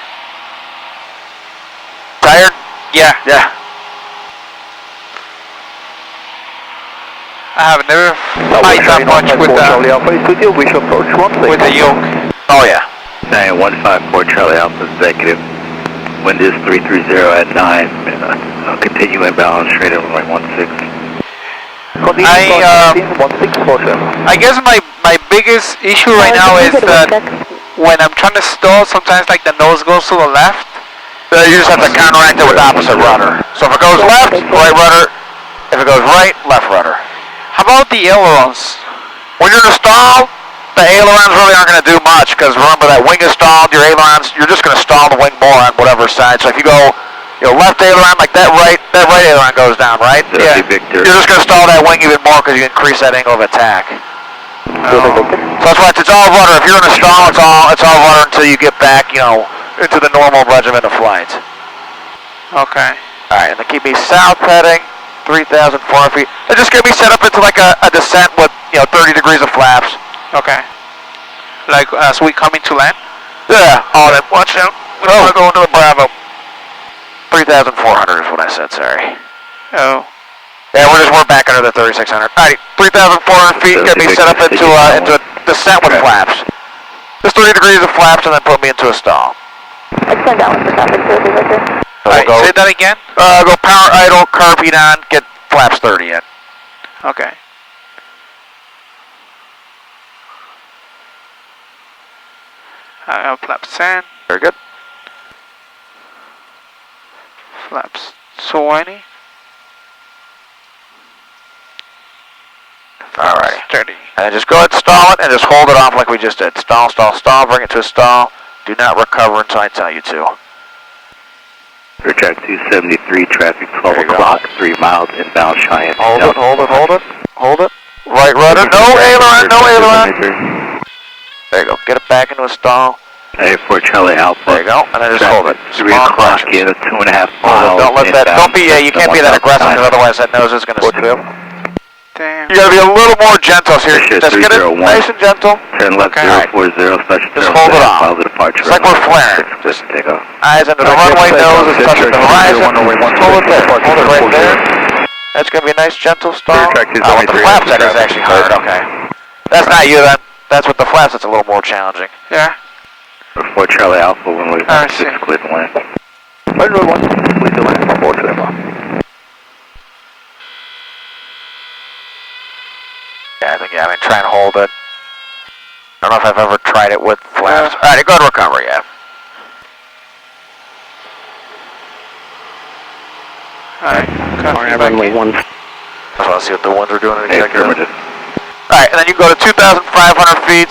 Tired? Yeah. I have never fight that much with the yoke. Oh yeah. 9154 Charlie Alpha Executive. Wind is 330 at 9. Continue inbound straight at runway 16. I guess my biggest issue right now is that when I'm trying to stall, sometimes the nose goes to the left. You just have to counteract it with opposite rudder. So if it goes left, right rudder. If it goes right, left rudder. How about the ailerons? When you're in a stall, the ailerons really aren't going to do much, because remember that wing is stalled, your ailerons, you're just going to stall the wing more on whatever side. So if you go left aileron, like that right aileron goes down, right? Yeah. Victor. You're just going to stall that wing even more because you increase that angle of attack. So that's why it's all rudder. If you're in a stall, it's all rudder until you get back, into the normal regimen of flight. Okay. Alright, and then keep me south heading, 3,400 feet. And just get me set up into like a descent with, 30 degrees of flaps. Okay. Like as we come into land? Yeah, all that. Watch out. We don't want to go into the Bravo. 3,400 is what I said, sorry. Oh. Yeah, we're back under the 3,600. Alright, 3,400 feet, get me set up into a descent with flaps. Just 30 degrees of flaps and then put me into a stall. Extend downwind for traffic, 0 Victor. Alright, Say that again? Go power idle, carb heat on, get flaps 30 in. Okay. Flaps 10. Very good. Flaps 20. Alright. 30. And then just go ahead and stall it and just hold it off like we just did. Stall, stall, stall, bring it to a stall. Do not recover until I tell you to. Air track 273, traffic 12 o'clock, 3 miles inbound Cheyenne. Hold it, hold it, hold it, hold it. Right rudder, no aileron, no aileron. There you go, get it back into a stall. Hey, Fort Charlie Alpha. There you go, and then just hold it. 3 o'clock in, 2.5 miles. Don't let that, don't be, you can't be that aggressive because otherwise that nose is going to screw. Damn. You got to be a little more gentle here. Just get it nice and gentle. Turn left 040, special just hold it off. Departure. It's like we're flaring. Just take off. Eyes under the runway, nose is touching the horizon. Hold it there, hold it right there. That's going to be a nice gentle stall. Track Oh, with the flaps that is actually hard, okay. That's not you then. That's with the flaps that's a little more challenging. Yeah. Fort Charlie Alpha, when we I want see. 6 clear to land. Runway 1, clear to land, Fort Charlie Alpha. Yeah, I mean, try and hold it. I don't know if I've ever tried it with flaps. Alright, go to recovery, yeah. Alright. Runway 1. I just want to see what the ones are doing. Affirmative. Alright, and then you go to 2,500 feet.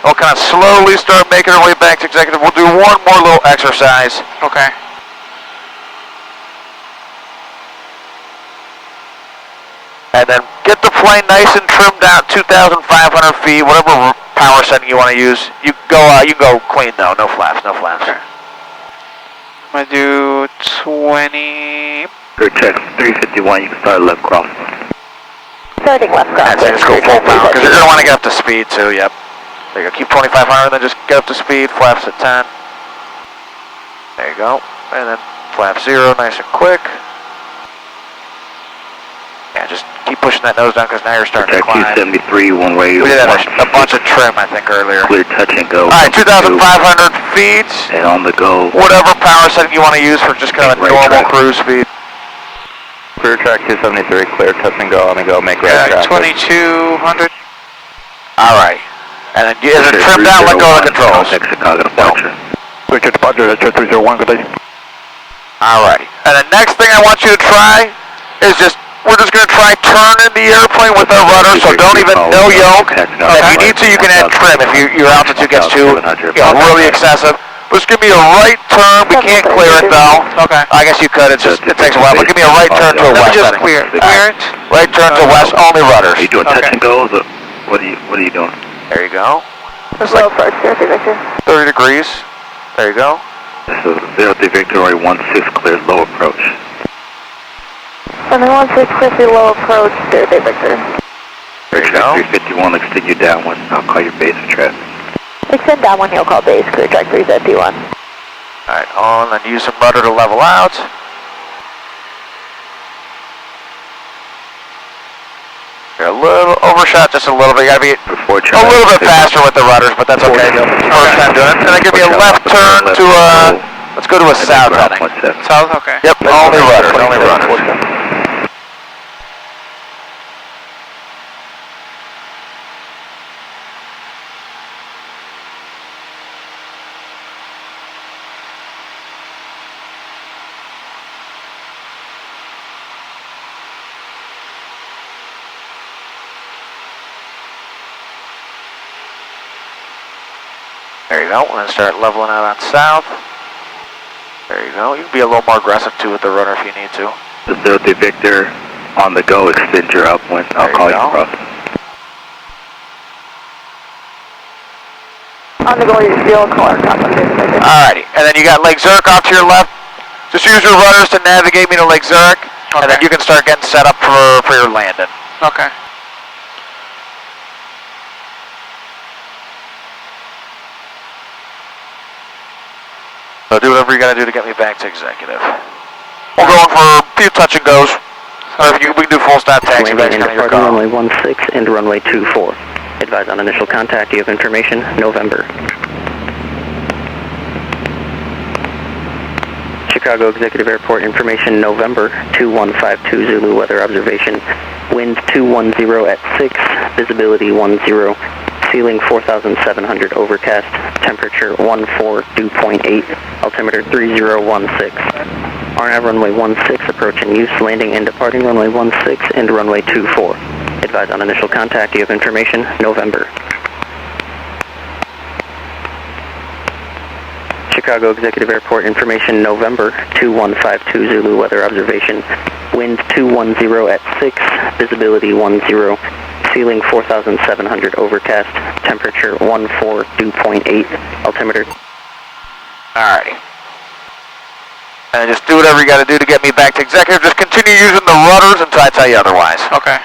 We'll kind of slowly start making our way back to executive. We'll do one more little exercise. Okay. And then get the plane nice and trimmed out, 2,500 feet, whatever power setting you want to use. You go clean though, no flaps, no flaps. Okay. I'm gonna do 20. Air check 351, you can start left cross. Starting left cross. That's it, just go full power, because you're going to want to get up to speed too, yep. There you go, keep 2,500, then just get up to speed, flaps at 10. There you go, and then flap 0, nice and quick. Yeah, just keep pushing that nose down because now you're starting to climb. 273, one way. We did have a bunch of trim, I think, earlier. Clear touch and go. Alright, 2,500 feet. And on the go. Whatever power setting you want to use for just kind of a normal cruise speed. Clear track 273, clear touch and go. On the go, make right traffic. 2,200. Alright. And then is it trimmed out? Let go of the controls. Contact Chicago departure. Richard departure, that's 301, good day. Alrighty. And the next thing I want you to try is we're just going to try turning the airplane with our rudder, so don't even, no yoke. If you need to, you can add trim if your altitude gets too, really excessive. Just give me a right turn. We can't clear it though. Okay. I guess you could. It takes a while. But give me a right turn to a Let me west just setting. clear it. Right turn to west, only rudders. Are you doing touch and goes? Or what are you doing? There you go. There's low approach, 0 Victor. 30 degrees. There you go. This is 0 Victory 16 clear low approach. And then 1650 low approach, 0 Victor. There you go. 351, extend you downwind. I'll call your base for traffic. Extend downwind, you'll call base, clear track 351. Alright, on and use some rudder to level out. You're a little overshot, just a little bit. You gotta be a little bit faster with the rudders, but that's okay. First time doing it. And then give me a left turn to let's go to a south heading. South, okay. Yep, only rudders, only rudders. There you go, we're going to start leveling out on south. There you go, you can be a little more aggressive too with the rudder if you need to. The 0 Victor, on the go, extend your upwind. I'll call you across. On the go, you'll call our top on 0 Victor. Alrighty, and then you got Lake Zurich off to your left. Just use your rudders to navigate me to Lake Zurich, Okay. and then you can start getting set up for your landing. Okay. So do whatever you gotta do to get me back to executive. We're going for a few touch and goes. Or if we can do full stop taxi back Landing to and your departing call. runway 16 into runway 24. Advise on initial contact. You have information. November. Chicago Executive Airport information. November 2152 Zulu weather observation. Wind 210 at 6. Visibility 10. Ceiling 4,700 overcast. Temperature 14 dew point 8. Altimeter 3016. RNAV runway 16 approach in use. Landing and departing runway 16 into runway 24. Advise on initial contact. You have information. November. Chicago Executive Airport information. November 2152 Zulu weather observation. Wind 210 at 6. Visibility 10. Ceiling 4,700 overcast. Temperature 14 dew point 8. Altimeter. Alrighty. And just do whatever you gotta do to get me back to executive. Just continue using the rudders until I tell you otherwise. Okay.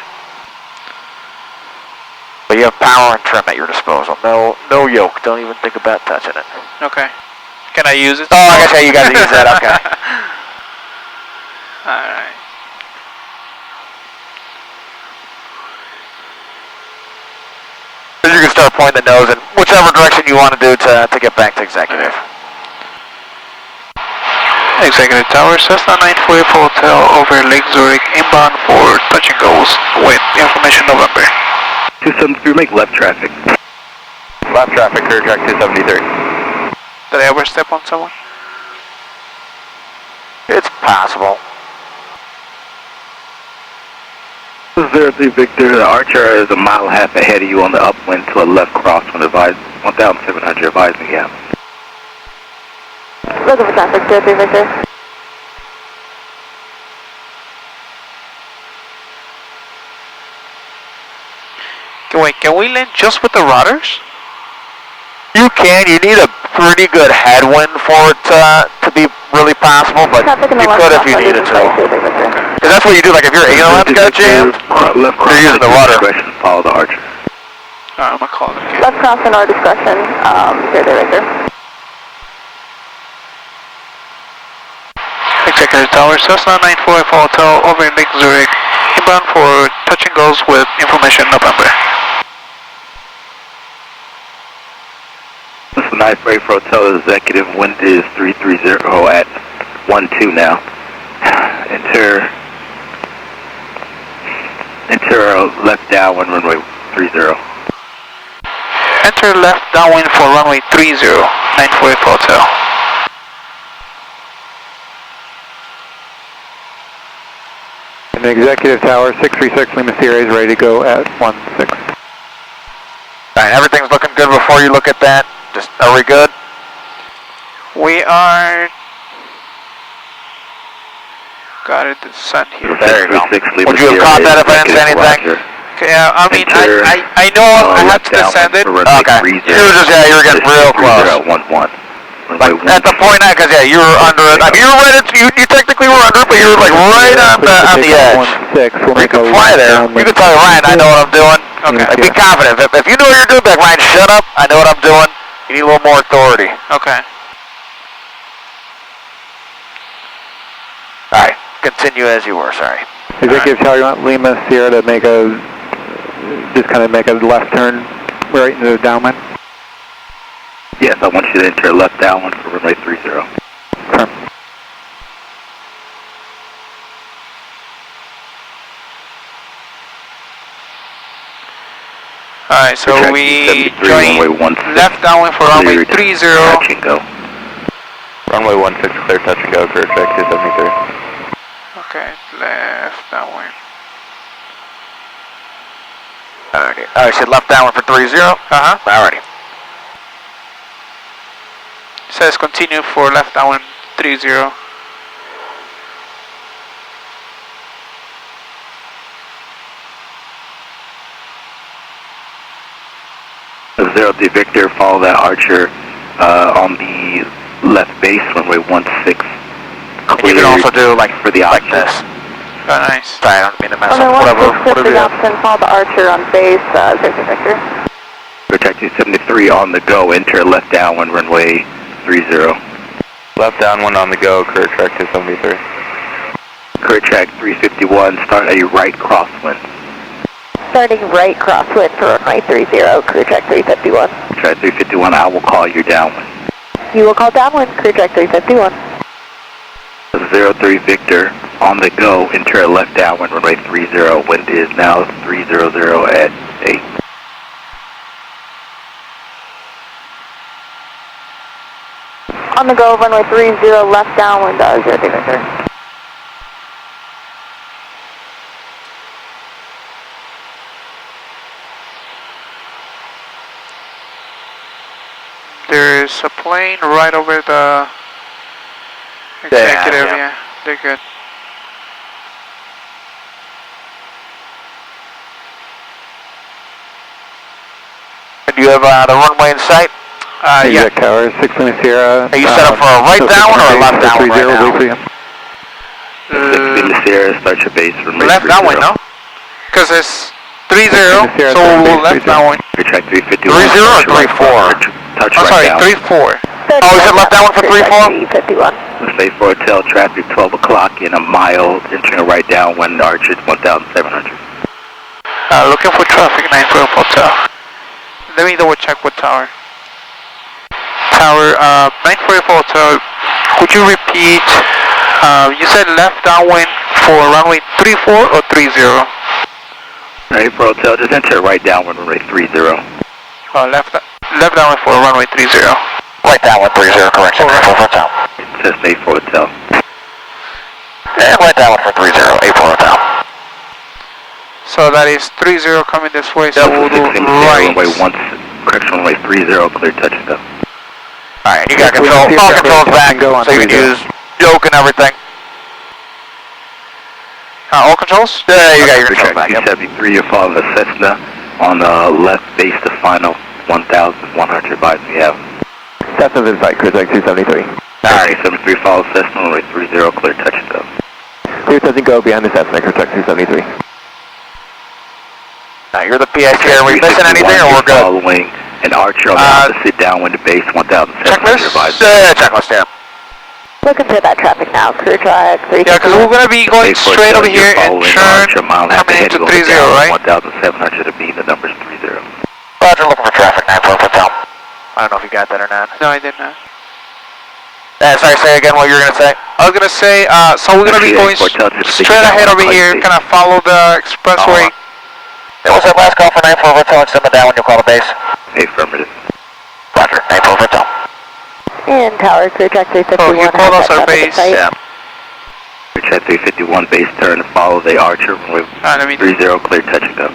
But you have power and trim at your disposal. No yoke. Don't even think about touching it. Okay. Can I use it? Oh, I guess you gotta use that. Okay. Alright. You can start pointing the nose in whichever direction you want to do to get back to executive. Executive Tower, Cessna 948 Hotel over Lake Zurich, inbound for touch and goes with information November. 273, make left traffic. Left traffic, clear track 273. Did I ever step on someone? It's possible. Zero Victor, the Archer is a mile and a half ahead of you on the upwind to a left crosswind. Advise 1,700, advise me, yeah. Looking for traffic, 03 Victor. Wait, can we land just with the rudders? You can. You need a pretty good headwind for it to be really possible, but Traffic in the you left could if you crosswind needed is to. in 03 Victor. Because that's what you do. Like if your ALM got jammed, Left you're using the rudder. Follow the Archer. I'm gonna call it again. Left cross in our discretion, 03 Victor. Executive Tower, Cessna 948 Hotel over Lake Zurich, inbound for touch and goes with information November. This is 948 for Hotel Executive. Wind is 330 at 12 now. Enter left downwind runway 30. Enter left downwind for runway 30, 948 Hotel. And the Executive Tower, 636 Lima Sierra is ready to go at 16. Alright, everything's looking good before you look at that. Just, are we good? We are... Got it, the sun here. There you go. Would you have caught that if I didn't say anything? Yeah, I mean, I know I have to descend it. Okay. You were just, yeah, you were getting real close. Like, at the point, because yeah, you were under it. I mean, you were right at, you technically were under it, but you were like right on the edge. You can fly there. You can tell Ryan, I know what I'm doing. Okay. Like, be confident. If you know what you're doing, be like, Ryan, shut up. I know what I'm doing. You need a little more authority. Okay. Alright, continue as you were, sorry. Executive Tower, you want Lima Sierra to make just kind of make a left turn right into the downwind? Yes, I want you to enter left downwind for runway 30. Confirm. Alright, so we join left downwind for runway 30. Touch and go. Runway 16 clear touch and go, clear track 273. Okay, left downwind. Alrighty. Alright, said left downwind for 30. Uh-huh. Alrighty. Says continue for left downwind 30. Zero D Victor, follow that Archer on the left base, runway 16. And You can also do like for the like option. this. Oh, nice. Sorry, I don't mean to mess On the up. Whatever the you have. option, follow the Archer on base, 0 Victor. Protect 273 on the go, enter left downwind runway 30. Left downwind on the go, career track 273. Career track 351, start a right crosswind. Starting right crosswind for runway 30, crew track 351. Track 351, I will call you downwind. You will call downwind, crew track 351. 03 Victor, on the go, enter left downwind runway 30, wind is now 300 at 8. On the go, runway 30, left downwind, 0 Victor. There's a plane right over the executive, yeah. They're good. Do you have the runway in sight? Yeah. Exact tower, 6 Lima Sierra. Are you set up for a right downwind or a left downwind right now? Wait for you. 6 Lima Sierra, start your base runway 30. Left downwind, no? Because it's 30, Sierra, so we'll left 30. downwind. Career track 351. 30 or 34? Touch I'm right sorry, down. 34. Oh, is it left downwind for 34? 351. Stay for hotel traffic 12 o'clock in a mile, entering right downwind, Archer 1,700. Looking for traffic 9 for hotel. Let me double check what tower. Tower 9 for hotel. Could you repeat? You said left downwind for runway 34 or 30? Right for hotel, just enter right downwind runway 30. Left downwind for runway 30. Right downwind 30, correction. 9 for hotel. It says 8 for hotel. And right downwind for 30, 8 for hotel. So that is 30 coming this way, so we'll do right. Runway 1, correction runway 30, clear touch and go. Alright, you got control. All controls back, so you can use yoke and everything. All controls? Yeah, you got your Career controls back. track 273, you're following the Cessna on the left base to final 1,100 advise we have. Cessna's in sight, career track 273. Alright, 73, follow Cessna, runway 30, clear touch and go. Clear touch and go behind the Cessna, career track 273. Now, you're the PIC. Are we missing anything or we're good? Following an Archer on the opposite downwind to base 1,700 Checklist? advise. Checklist, yeah. Looking for that traffic now, crew track 351. Yeah, because we're going to be going Stay for straight hotel, over here you're and following turn Archer, mile and a half coming ahead, into going 30, down right? 1,700 to be the number's 30. Roger, looking for traffic 9 for hotel. I don't know if you got that or not. No, I did not. Sorry, say again what you were going to say. I was going to say, so we're going to be going straight ahead over here, kind of follow the expressway. That was that last call for 9 for hotel. Extend it down when you call the base. Affirmative. Roger, 9 for hotel. And tower, crew track 351. Oh, you called us our traffic in base. sight. Yeah. Career track 351, base turn to follow the Archer, runway Let me 30, clear touch and go.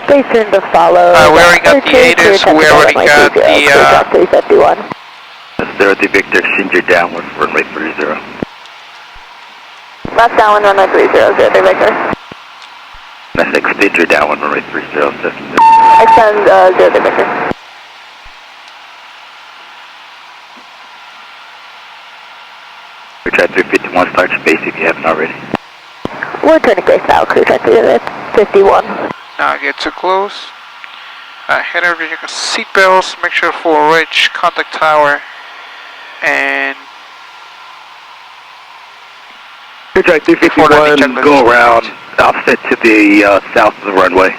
Base turn to follow. we already got the ATIS, we already got the, Crew track 351. That's 30, Victor, exchange your downwind for runway 30. Left downwind runway 30, 0 Victor. That's extend your downwind runway 30, Extend 0 Victor. Career track 351, start your base if you haven't already. We're turning base now, crew track 351. Not get too close. Head over your seat belts, make sure for ridge, contact tower, and Career track 351, go around, offset to the south of the runway.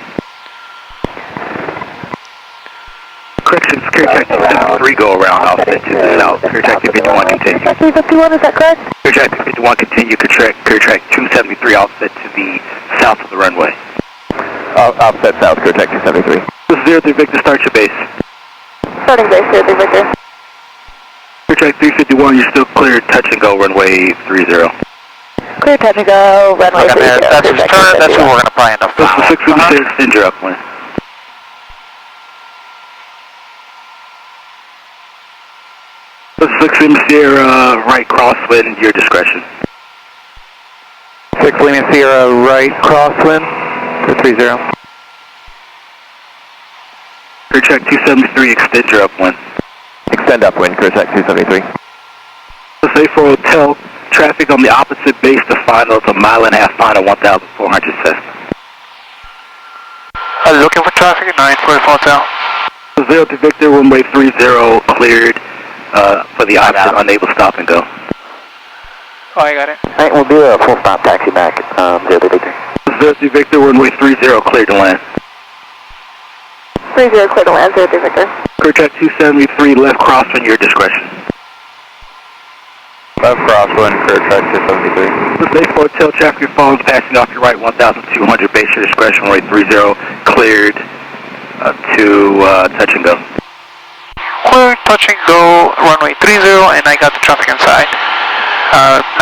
Correction, Career track 3 go around, offset to the south. Career track 351, continue. Track 351, is that correct? Career track 351, continue. Career track 273, offset to the south of the runway. Offset south, career track 273. This is 03 Victor, start your base. Starting base 0 Victor. Career track 351, you're still clear, touch and go, runway 30. Clear touch and go, runway 30. That's his turn. That's who we're going to probably end up This following. is 6 Lima extend your upwind. This is 6 Lima Sierra, right crosswind, your discretion. 6 Lima Sierra, right crosswind, 30. Career track 273, extend your upwind. Extend upwind, career track 273. Let's say for hotel, traffic on the opposite base to final. It's a 1.5 mile final, 1,400 Cessna. Looking for traffic, 944 Hotel. 0 to Victor, runway 30 cleared for the option, unable to stop and go. Oh, I got it. Alright, we'll do a full stop taxi back, 0 to Victor. 0 to Victor, runway 30 cleared to land. 30 clear to land, 0 to Victor. Clear track 273, left crosswind, your discretion. Left crosswind, clear track 273. The base hotel traffic you're following passing off your right, 1,200, base your discretion, runway 30 cleared to touch and go. Clear, touch and go, runway 30, and I got the traffic inside.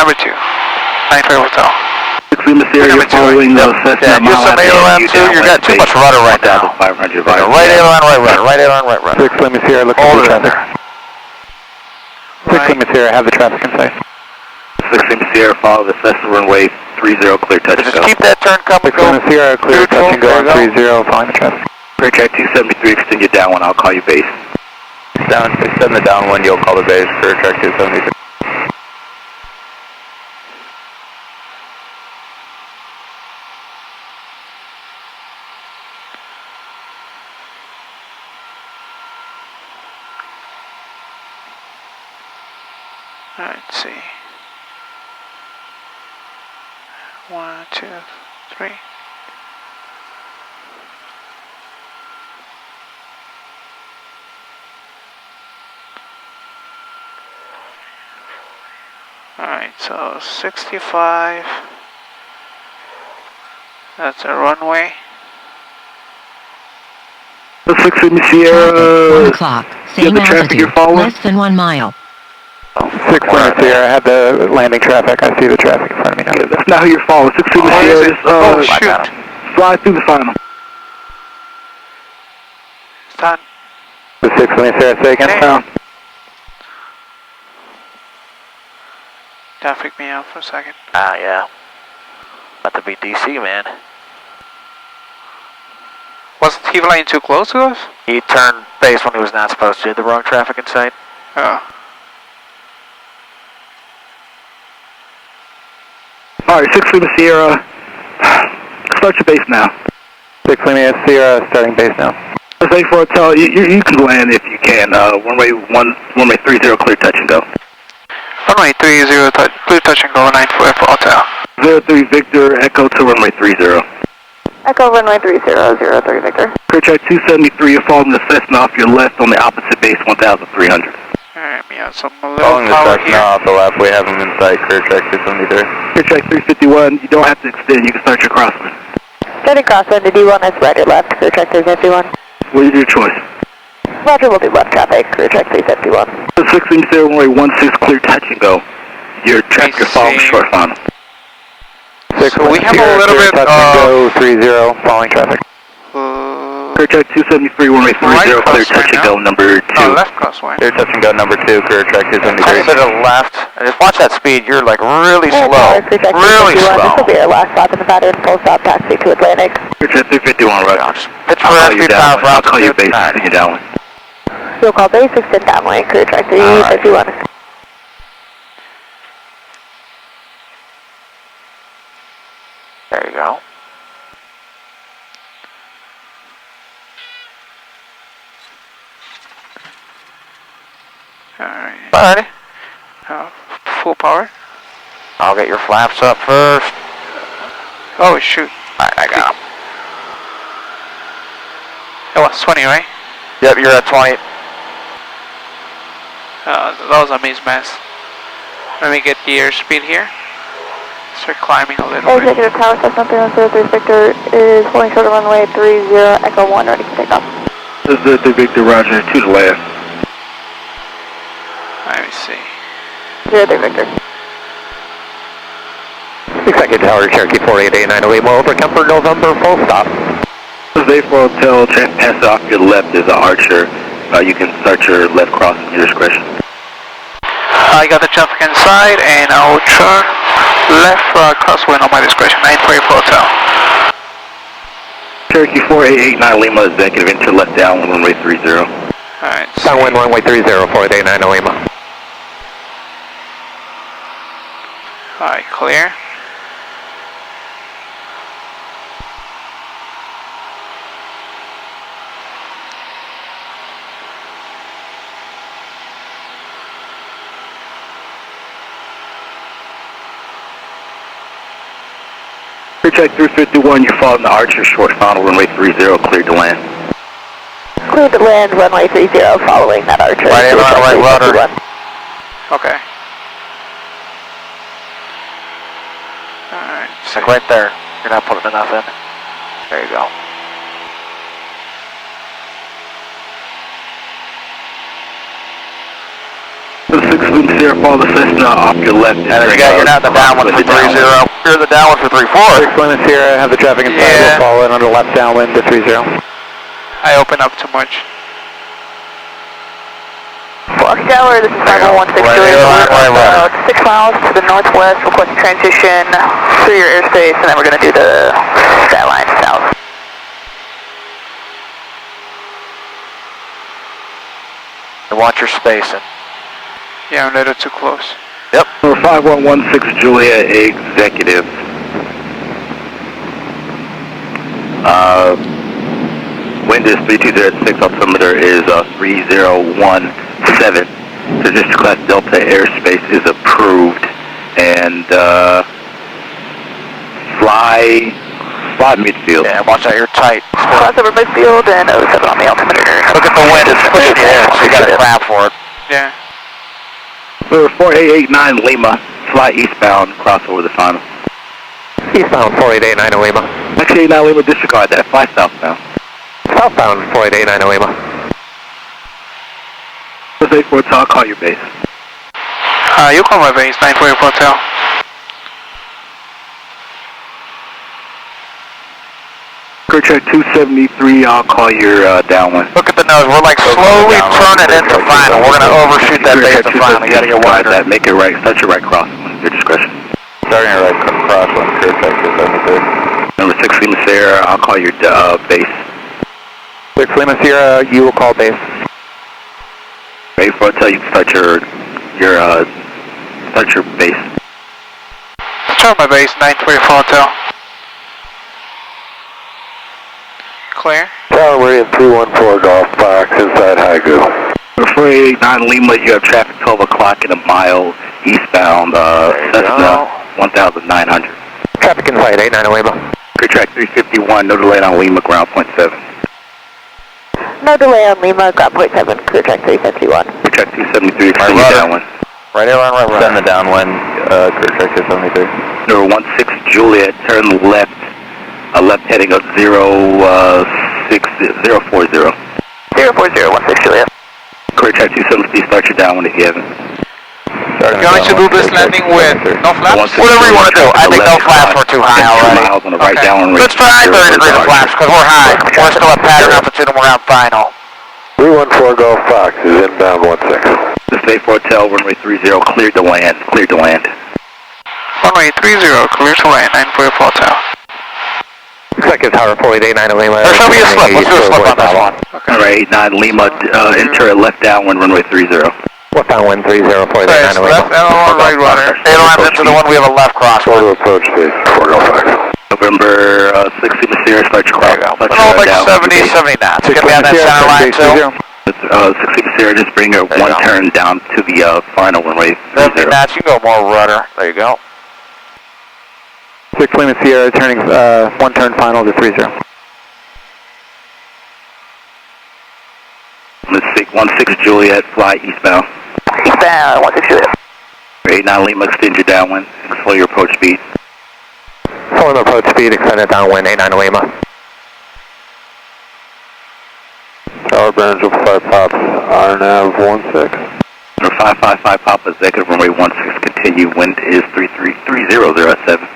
Number 2, 944 Hotel. 6 Lima Sierra, you're following the Cessna You're some aileron too, you got too much rudder right now. 1,500, Right aileron, right rudder, right aileron, right rudder. 6 Lima Sierra, looking for traffic. 6 Lima Sierra, have the traffic in sight. 6 Lima Sierra, follow the Cessna runway 30, clear touch and Just go. keep that turn coming. 6 Lima Sierra, clear touch and go on 30, following the traffic. Clear track 273, extend your down one, I'll call you base. Extend the down one, you'll call the base, clear track 273. Alright, let's see. 1, 2, 3. Alright, so 65. That's a runway. 6 Lima Sierra, 1 o'clock. Same the traffic you're altitude. following? Less than 1 mile. 6 Lima Sierra, I have the landing traffic. I see the traffic in front of me now. Yeah, that's not who you're following. 6 Lima Sierra, just Shoot. slide through the final. It's done. The 6 Lima Sierra, say again. Okay. That freaked me out for a second. Yeah. About to be DC, man. Wasn't he flying too close to us? He turned base when he was not supposed to. The wrong traffic in sight. Oh. Alright, 6 Lima Sierra, start your base now. 6 Lima Sierra, starting base now. 84 Hotel, you can land if you can. Runway 30 clear touch and go. Runway 30, clear touch and go, 944 Hotel. 03 Victor, echo to runway 30. Echo runway 30, 03 Victor. Clear track 273, you're following the Cessna off your left on the opposite base, 1,300. Alright, we have some little Following the power Cessna here. off the left, we have him in sight, clear track 273. Clear track 351, you don't have to extend, you can start your crosswind. Starting crosswind to D1, that's right or left, clear track 351. What is your choice? Roger, we'll do left traffic, clear track 351. 6 Lima Sierra, runway 16 clear touch and go. Your traffic, you're following short final. 6 So we have a Sierra, little clear bit touch and of- go, 30, following traffic. Clear track 273, runway 30, Right clear crosswind touch and now. go, number 2. No, left crosswind. Clear touch and go, number 2, clear track A little 273. bit of left. And just watch that speed. You're like really Air slow. Tower, clear track Really 351. This will slow. be our last stop in the pattern, full stop taxi to Atlantic. Clear track 351, right. Pitch for I'll call you airspeed down. power I'll call you base, altitude. send you down. You'll call base, extend downwind, clear track 351. There you go. Alright. Alrighty. Full power. I'll get your flaps up first. Oh, shoot. Alright, I got them. It was 20, right? Yep, you're at 20. That was a mismatch. Let me get the airspeed here. Start climbing a little bit. Executive Tower, Cessna 303 Victor is pulling short of runway 30, Echo 1, ready for takeoff. This is the Victor, Roger, to the left. Let me see. 03 Victor. Executive Tower, Cherokee 4889 Lima, over Kemper, November, full stop. This is A4 Hotel, traffic pass off your left is an Archer. You can start your left cross at your discretion. I got the traffic inside and I'll turn left crosswind on my discretion, 944 Hotel. Cherokee 4889 Lima, executive, enter left down, runway 30. Alright, Downwind runway 30, 4889 Lima. Alright, clear. Check 351, you're following the Archer, short final, runway 30, cleared to land. Cleared to land, runway 30, following that Archer. Right in on the right rudder. Okay. Alright. Stick right there. You're not putting enough in. There you go. The 6 Lima Sierra, follow the Cessna off your left. And then you're not the downwind for 30. You're the downwind for 34. 6 Lima Sierra, have the traffic inside, Yeah. we'll follow it under left downwind to 30. I open up too much. Fox Tower, this is 5116 Right Juliet. here, right. 6 miles to the northwest, request transition through your airspace, and then we're going to do the skyline south. And watch your spacing. Yeah, I'm a little too close. Yep. 5116 Juliet, executive. Wind is 3206, altimeter is 3017. Traditional class Delta airspace is approved. And fly midfield. Yeah, watch out, you're tight. Cross over midfield and 07 on the altimeter. Look at the wind, it's pushing you in, so you gotta grab for it. Yeah. 4889 Lima, fly eastbound, cross over the final. Eastbound 4889 Lima. Actually, 89 Lima, disregard that, fly southbound. Southbound 4889 Lima. Let's 84 Hotel, call your base. You call my base, 944 Hotel. Crew check 273, I'll call your downwind. Look at the nose, we're like slowly turning into final. We're gonna overshoot that base to final, you gotta get wider. That, make it right, start your right cross, your discretion. Starting your right cross on Crew Check 273. Number 6 Lima Sierra, I'll call your base. 6 Lima Sierra, you will call base. Ready for Hotel, you can start your base. Start my base, 944 Hotel. Clear. Tower, we're in 314 Golf Box, inside High Goo. 4889 Lima, you have traffic 12 o'clock in a mile eastbound, Cessna 1900. Traffic inside 89 Lima. Crew track 351, no delay on Lima, ground point 7. No delay on Lima, ground point 7, clear track 351. Crew track 273, extend your downwind. Right here on right rudder. Send the downwind, Crew Check 273. Number 16 Juliet, turn left, left heading up 040. 040, 16 Juliet. Career track 273, start your downwind if you haven't. Going to do this landing with no flaps? Whatever you want to do. I think no flaps were too high already. 2 miles on the right downwind. Let's try 30 degrees of flaps because we're high. We're still at pattern altitude and we're on final. 314 Golf Fox is inbound 16. This is 84 Hotel, runway 30, cleared to land, cleared to land. Runway 30, clear to land, 944 Hotel. Executive Tower 4889 Lima. Or show me a slip. Let's do a slip on this one. Okay. Alright, 89 Lima, enter left downwind, runway 30. Left downwind 30, 4889 Left Lima. aileron, right rudder. Aileron into the one we have a left crosswind. approach base, 405. November 6 Lima Sierra, start your There you go. cross. Little like 70, 70 knots. Get me on that center line too. 6 Lima Sierra, just bring a one turn down to the final runway 30. 70 knots, you can go more rudder. There you go. 6 Lima Sierra, turning one turn final to 30. Let's see, 16 Juliet, fly eastbound. Eastbound, 16 Juliet. 89 Lima, extend your downwind, and slow your approach speed. Slowing approach speed, extended downwind 89 Lima. Tower Burns with 5 pops, RNAV 16. 555 Pop, executive runway 16, continue, wind is 3007.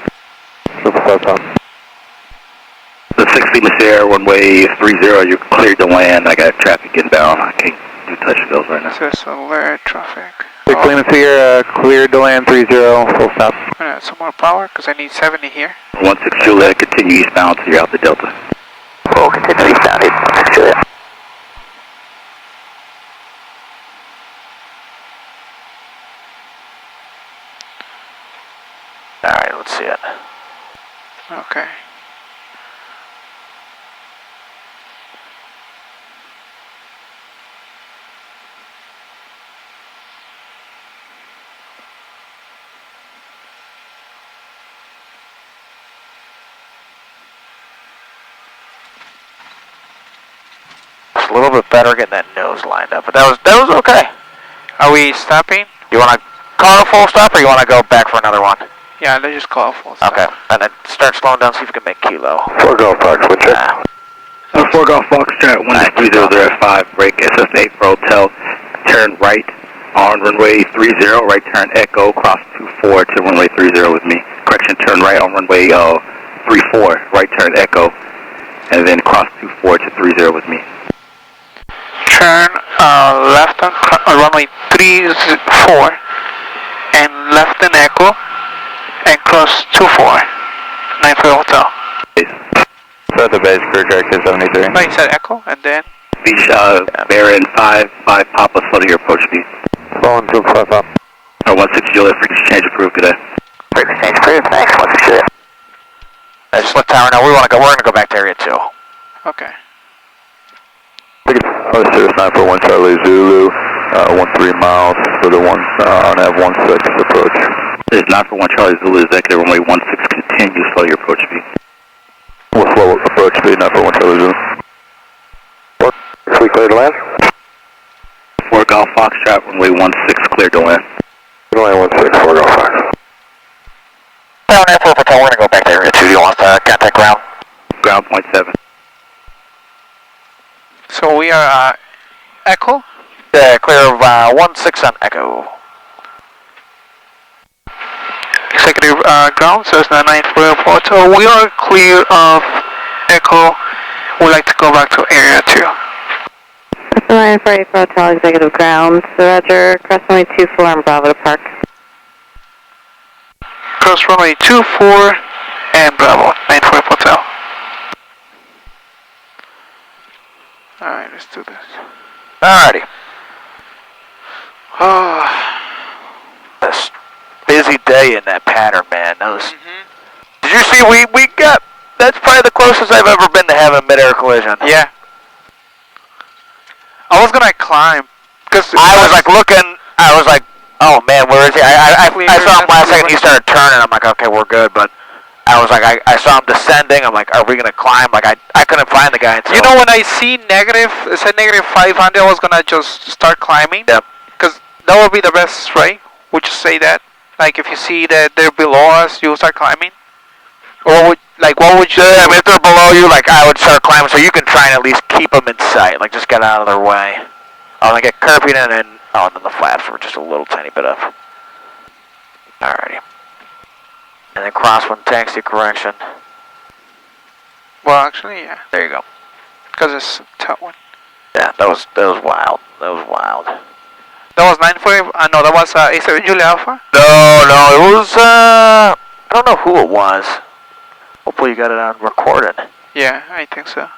The 6 Lima Sierra, runway 30, you're cleared to land. I got traffic inbound. I can't do touch bills right now. This is alert traffic. 6 Lima Sierra, cleared to land 30, full stop. I'm gonna add some more power because I need 70 here. 16 Juliet, continue eastbound so you're out the Delta. We'll continue eastbound, 16 Juliet. let's see it. Okay. It's a little bit better getting that nose lined up, but that was okay. Are we stopping? You want to call a full stop, or you want to go back for another one? Yeah, let's just call full stop. Okay, and then start slowing down, see if you can make kilo. 4 Golf Fox, what's that? 4 Golf Foxtrot, 130 there at 5, break SS8 for hotel, turn right on runway 30, right turn Echo, cross 24 to runway 30 with me. Correction, turn right on runway 34, right turn Echo, and then cross 24 to 30 with me. Turn left on runway 34 and left in Echo and cross 24, 94 hotel. So the base for correction 73. No, you said Echo and then? Beach, Baron 5 Papa, slow to your approach speed. Phone 255 up. 16 Juliet, frequency change approved today. Frequency change approved, thanks, 16 Juliet. Just let Tower know, we're gonna go back to area 2. Okay. Service 9 for 1 Charlie Zulu, 13 miles for the one, nav 16 approach. This is 9 for 1 Charlie Zulu, executive runway 16, continue slow your approach speed. We'll slow approach speed, 9 for 1 Charlie Zulu. What? We clear to land? 4 Golf Foxtrot, runway 16, clear to land. Runway 16, 4 Golf Fox. Down there, we're gonna go back to area 2. Do you want contact ground? Ground point 7. So we are Echo? Yeah, clear of 16 on Echo. Executive ground, so it's 994 airport. So we are clear of Echo. We'd like to go back to area 2. 944 Hotel Executive Ground, so Roger, cross runway 24 and Bravo to Park. Cross runway 24 and Bravo, 944 Hotel. Alright, let's do this. Alrighty. Oh. This busy day in that pattern, man. Those. Did you see? We got. That's probably the closest I've ever been to having a mid-air collision. Yeah. I was gonna climb, cause I was like looking. I was like, oh man, where is he? I saw him last second. He started turning. I'm like, okay, we're good. But I was like, I saw him descending. I'm like, are we gonna climb? Like I couldn't find the guy. Until, you know, when I see negative, it said negative 500, I was gonna just start climbing. Yep. Cause that would be the best, right? Would you say that? Like if you see that they're below us, you'll start climbing? Or would, like what would you? I mean, if they're below you, like I would start climbing, so you can try and at least keep them in sight. Like just get out of their way. Oh, they get curbing and then and then the flaps were just a little tiny bit up. Alrighty. And then crosswind taxi correction. Well, actually, yeah. There you go. Because it's a tough one. Yeah, that was wild. That was wild. That was 940. No, that was 87 Julia Alpha. No, it was I don't know who it was. Hopefully you got it on recorded. Yeah, I think so.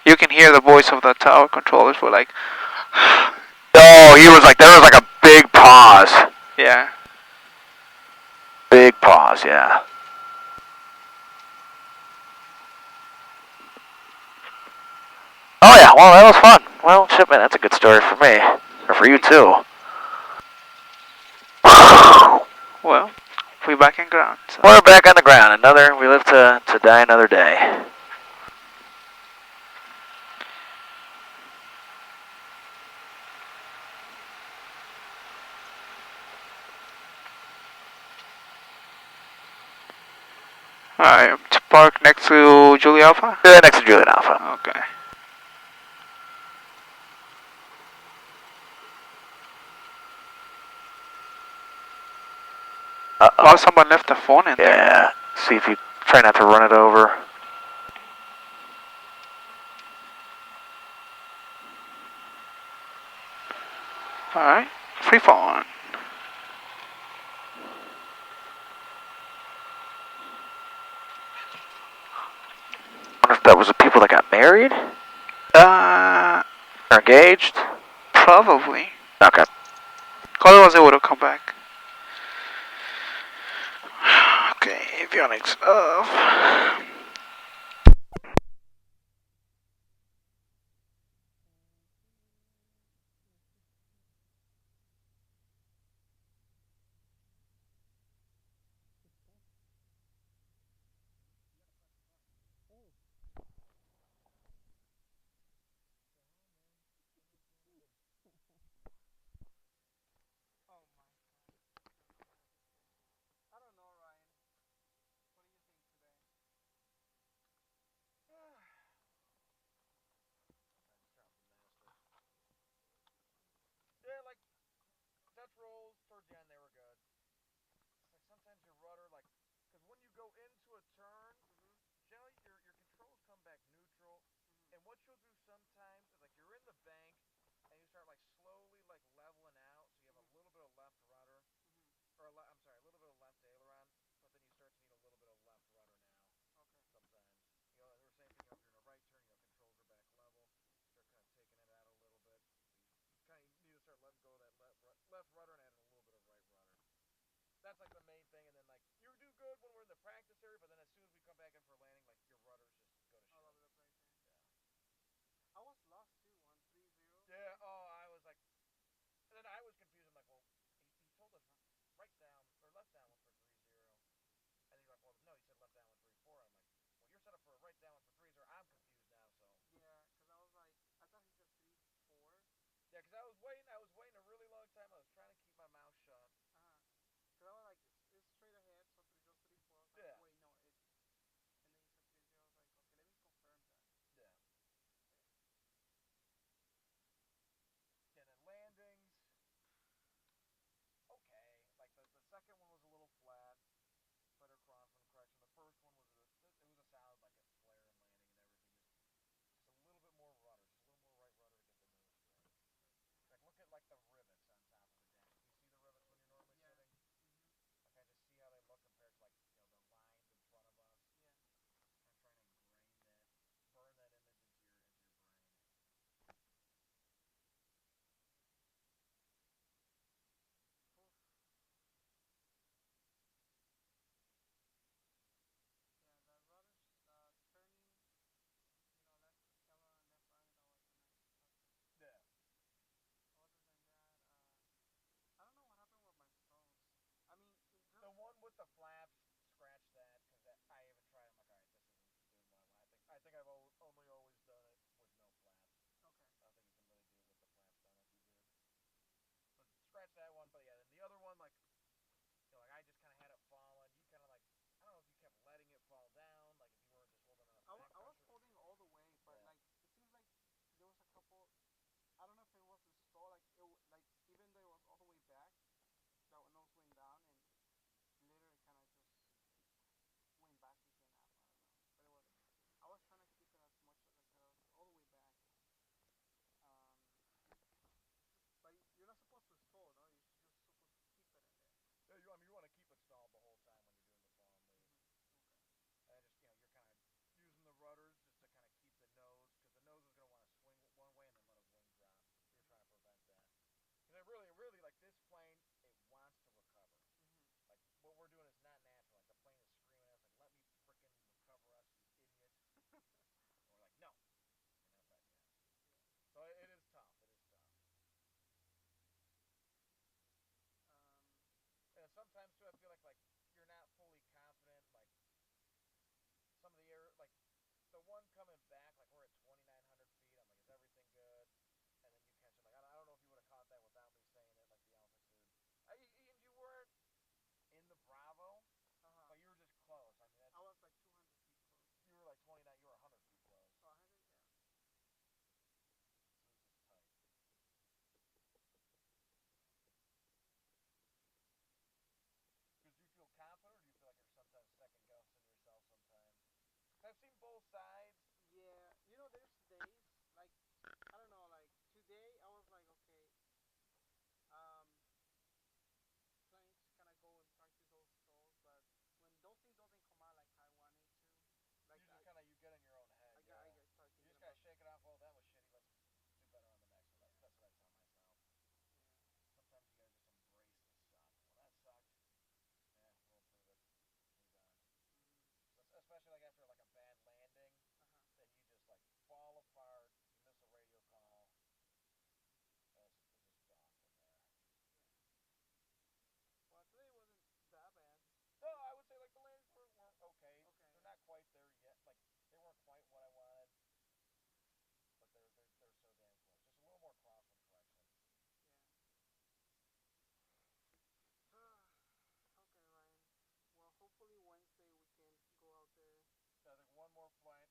You can hear the voice of the tower controllers were like. Oh, he was like, there was like a big pause. Yeah. Big pause, yeah. Oh yeah, well that was fun. Well, shit, man, that's a good story for me. Or for you too. Well, we're back in ground. So. We're back on the ground. We live to die another day. Alright, to park next to Julia Alpha? Yeah, next to Juliet Alpha. Okay. Well, someone left the phone in there. Yeah, see if you try not to run it over. Alright, free phone. I wonder if that was the people that got married? Or engaged? Probably. Okay. Otherwise, it would have come back. Okay, avionics off. Oh my. I don't know, Ryan. What do you think today? Yeah, like Dutch rolls towards the end, they were good. It's like sometimes your rudder, like, because when you go into a turn, generally your controls come back neutral. And what you'll do sometimes is like you're in the bank and you start like slowly like leveling out, so you have a little bit of left rudder, or I'm sorry, a little bit of left aileron, but then you start to need a little bit of left rudder now. Okay. Sometimes, you know, the same thing. You know, if you're in a right turn, you know, controls are back level, start kind of taking it out a little bit. So you kind of need to start letting go of that left rudder and adding a little bit of right rudder. That's like the main thing, and then like you do good when we're in the practice area, but then as soon as we come back in for landing, like your rudders just go to shit. All over the place. Yeah. I was lost too on 30. Yeah. Oh, I was like, and then I was confused. I'm like, well, he told us right down or left downwind for 30, and he's like, well, no, he said left downwind 34. I'm like, well, you're set up for a right downwind for 30. I'm confused now. So. Yeah, because I was like, I thought he said 3-4. Yeah, because I was waiting a really long time. I was trying to keep my mouth shut. Because I was like, it's straight ahead, so 3-4. I was like, yeah. Wait, no, it's. And then he said 30. I was like, okay, let me confirm that. Yeah. Yeah, then landings. Okay, like the second one was a little flat, better crosswind correction. The first one was it was a solid like a flare and landing and everything. Just a little bit more rudder, just a little more right rudder to get the nose straight. Like look at like the rivets on top of the dash. Do you see the rivets when you're normally sitting? Like I just see how they look compared to like you know the lines in front of us. Yeah. I'm trying to ingrain that, burn that image into your brain. Oof. Yeah, the rudder's turning, left aileron, left right, that was a nice touch. Yeah. Other than that, I don't know what happened with my stalls. I mean, the one with the flaps, scratch that because I even tried. I'm like, all right, this isn't doing what I want. I think I've only always done it with no flaps. Okay. I don't think you can really do it with the flaps done like you did. So scratch that one, but yeah, then the other one, like, you know, like I just kind of had it falling. You kind of like, I don't know if you kept letting it fall down, like if you weren't just holding enough back I was pressure. holding all the way, but like it seems like there was a couple. I don't know if it was the stall, like even though it was all the way back, that nose went down and literally kind of just went back again up. I don't know, but it was. I was trying to keep it as much as all the way back. But you're not supposed to stall, no? You're just supposed to keep it in there. Yeah, I mean you want to keep it stalled the whole time when you're doing the fall and lead. Okay. And just you're kind of using the rudders just to kind of keep the nose, because the nose is going to want to swing one way and then let a wing drop. You're trying to prevent that. Because it really, like this plane, it wants to recover. Like what we're doing is not natural. Like the plane is screaming at us, like, let me frickin' recover us, you idiot. And we're like, no, you're not letting us. Yeah. So it is tough. It is tough. And sometimes too, I feel like you're not fully confident. Like some of the air, like the one coming back, like we're at 2,900 feet. I'm like, is everything good? And then you catch it. Like I don't know if you would have caught that without me saying it, like the altitude. And you weren't in the Bravo, but you were just close. I mean, I was like 200 feet close. You were like 29. You were 100 feet close. Oh, 100, yeah. So it was just tight. Because do you feel confident, or do you feel like you're sometimes second guessing yourself sometimes? I've seen both sides. Yeah, there's days like I don't know, like today I was like, okay, planes kind of go and practice those stalls, but when those things doesn't come out like I want it to, like you just you get in your own head. I start thinking. You just gotta shake it off. Well, that was shitty. Let's do better on the next one. That's what I tell myself. Yeah. Sometimes you gotta just quite there yet. Like, they weren't quite what I wanted. But they're so damn close. Just a little more crosswind correction. Okay, Ryan. Well, hopefully Wednesday we can go out there. I think one more flight.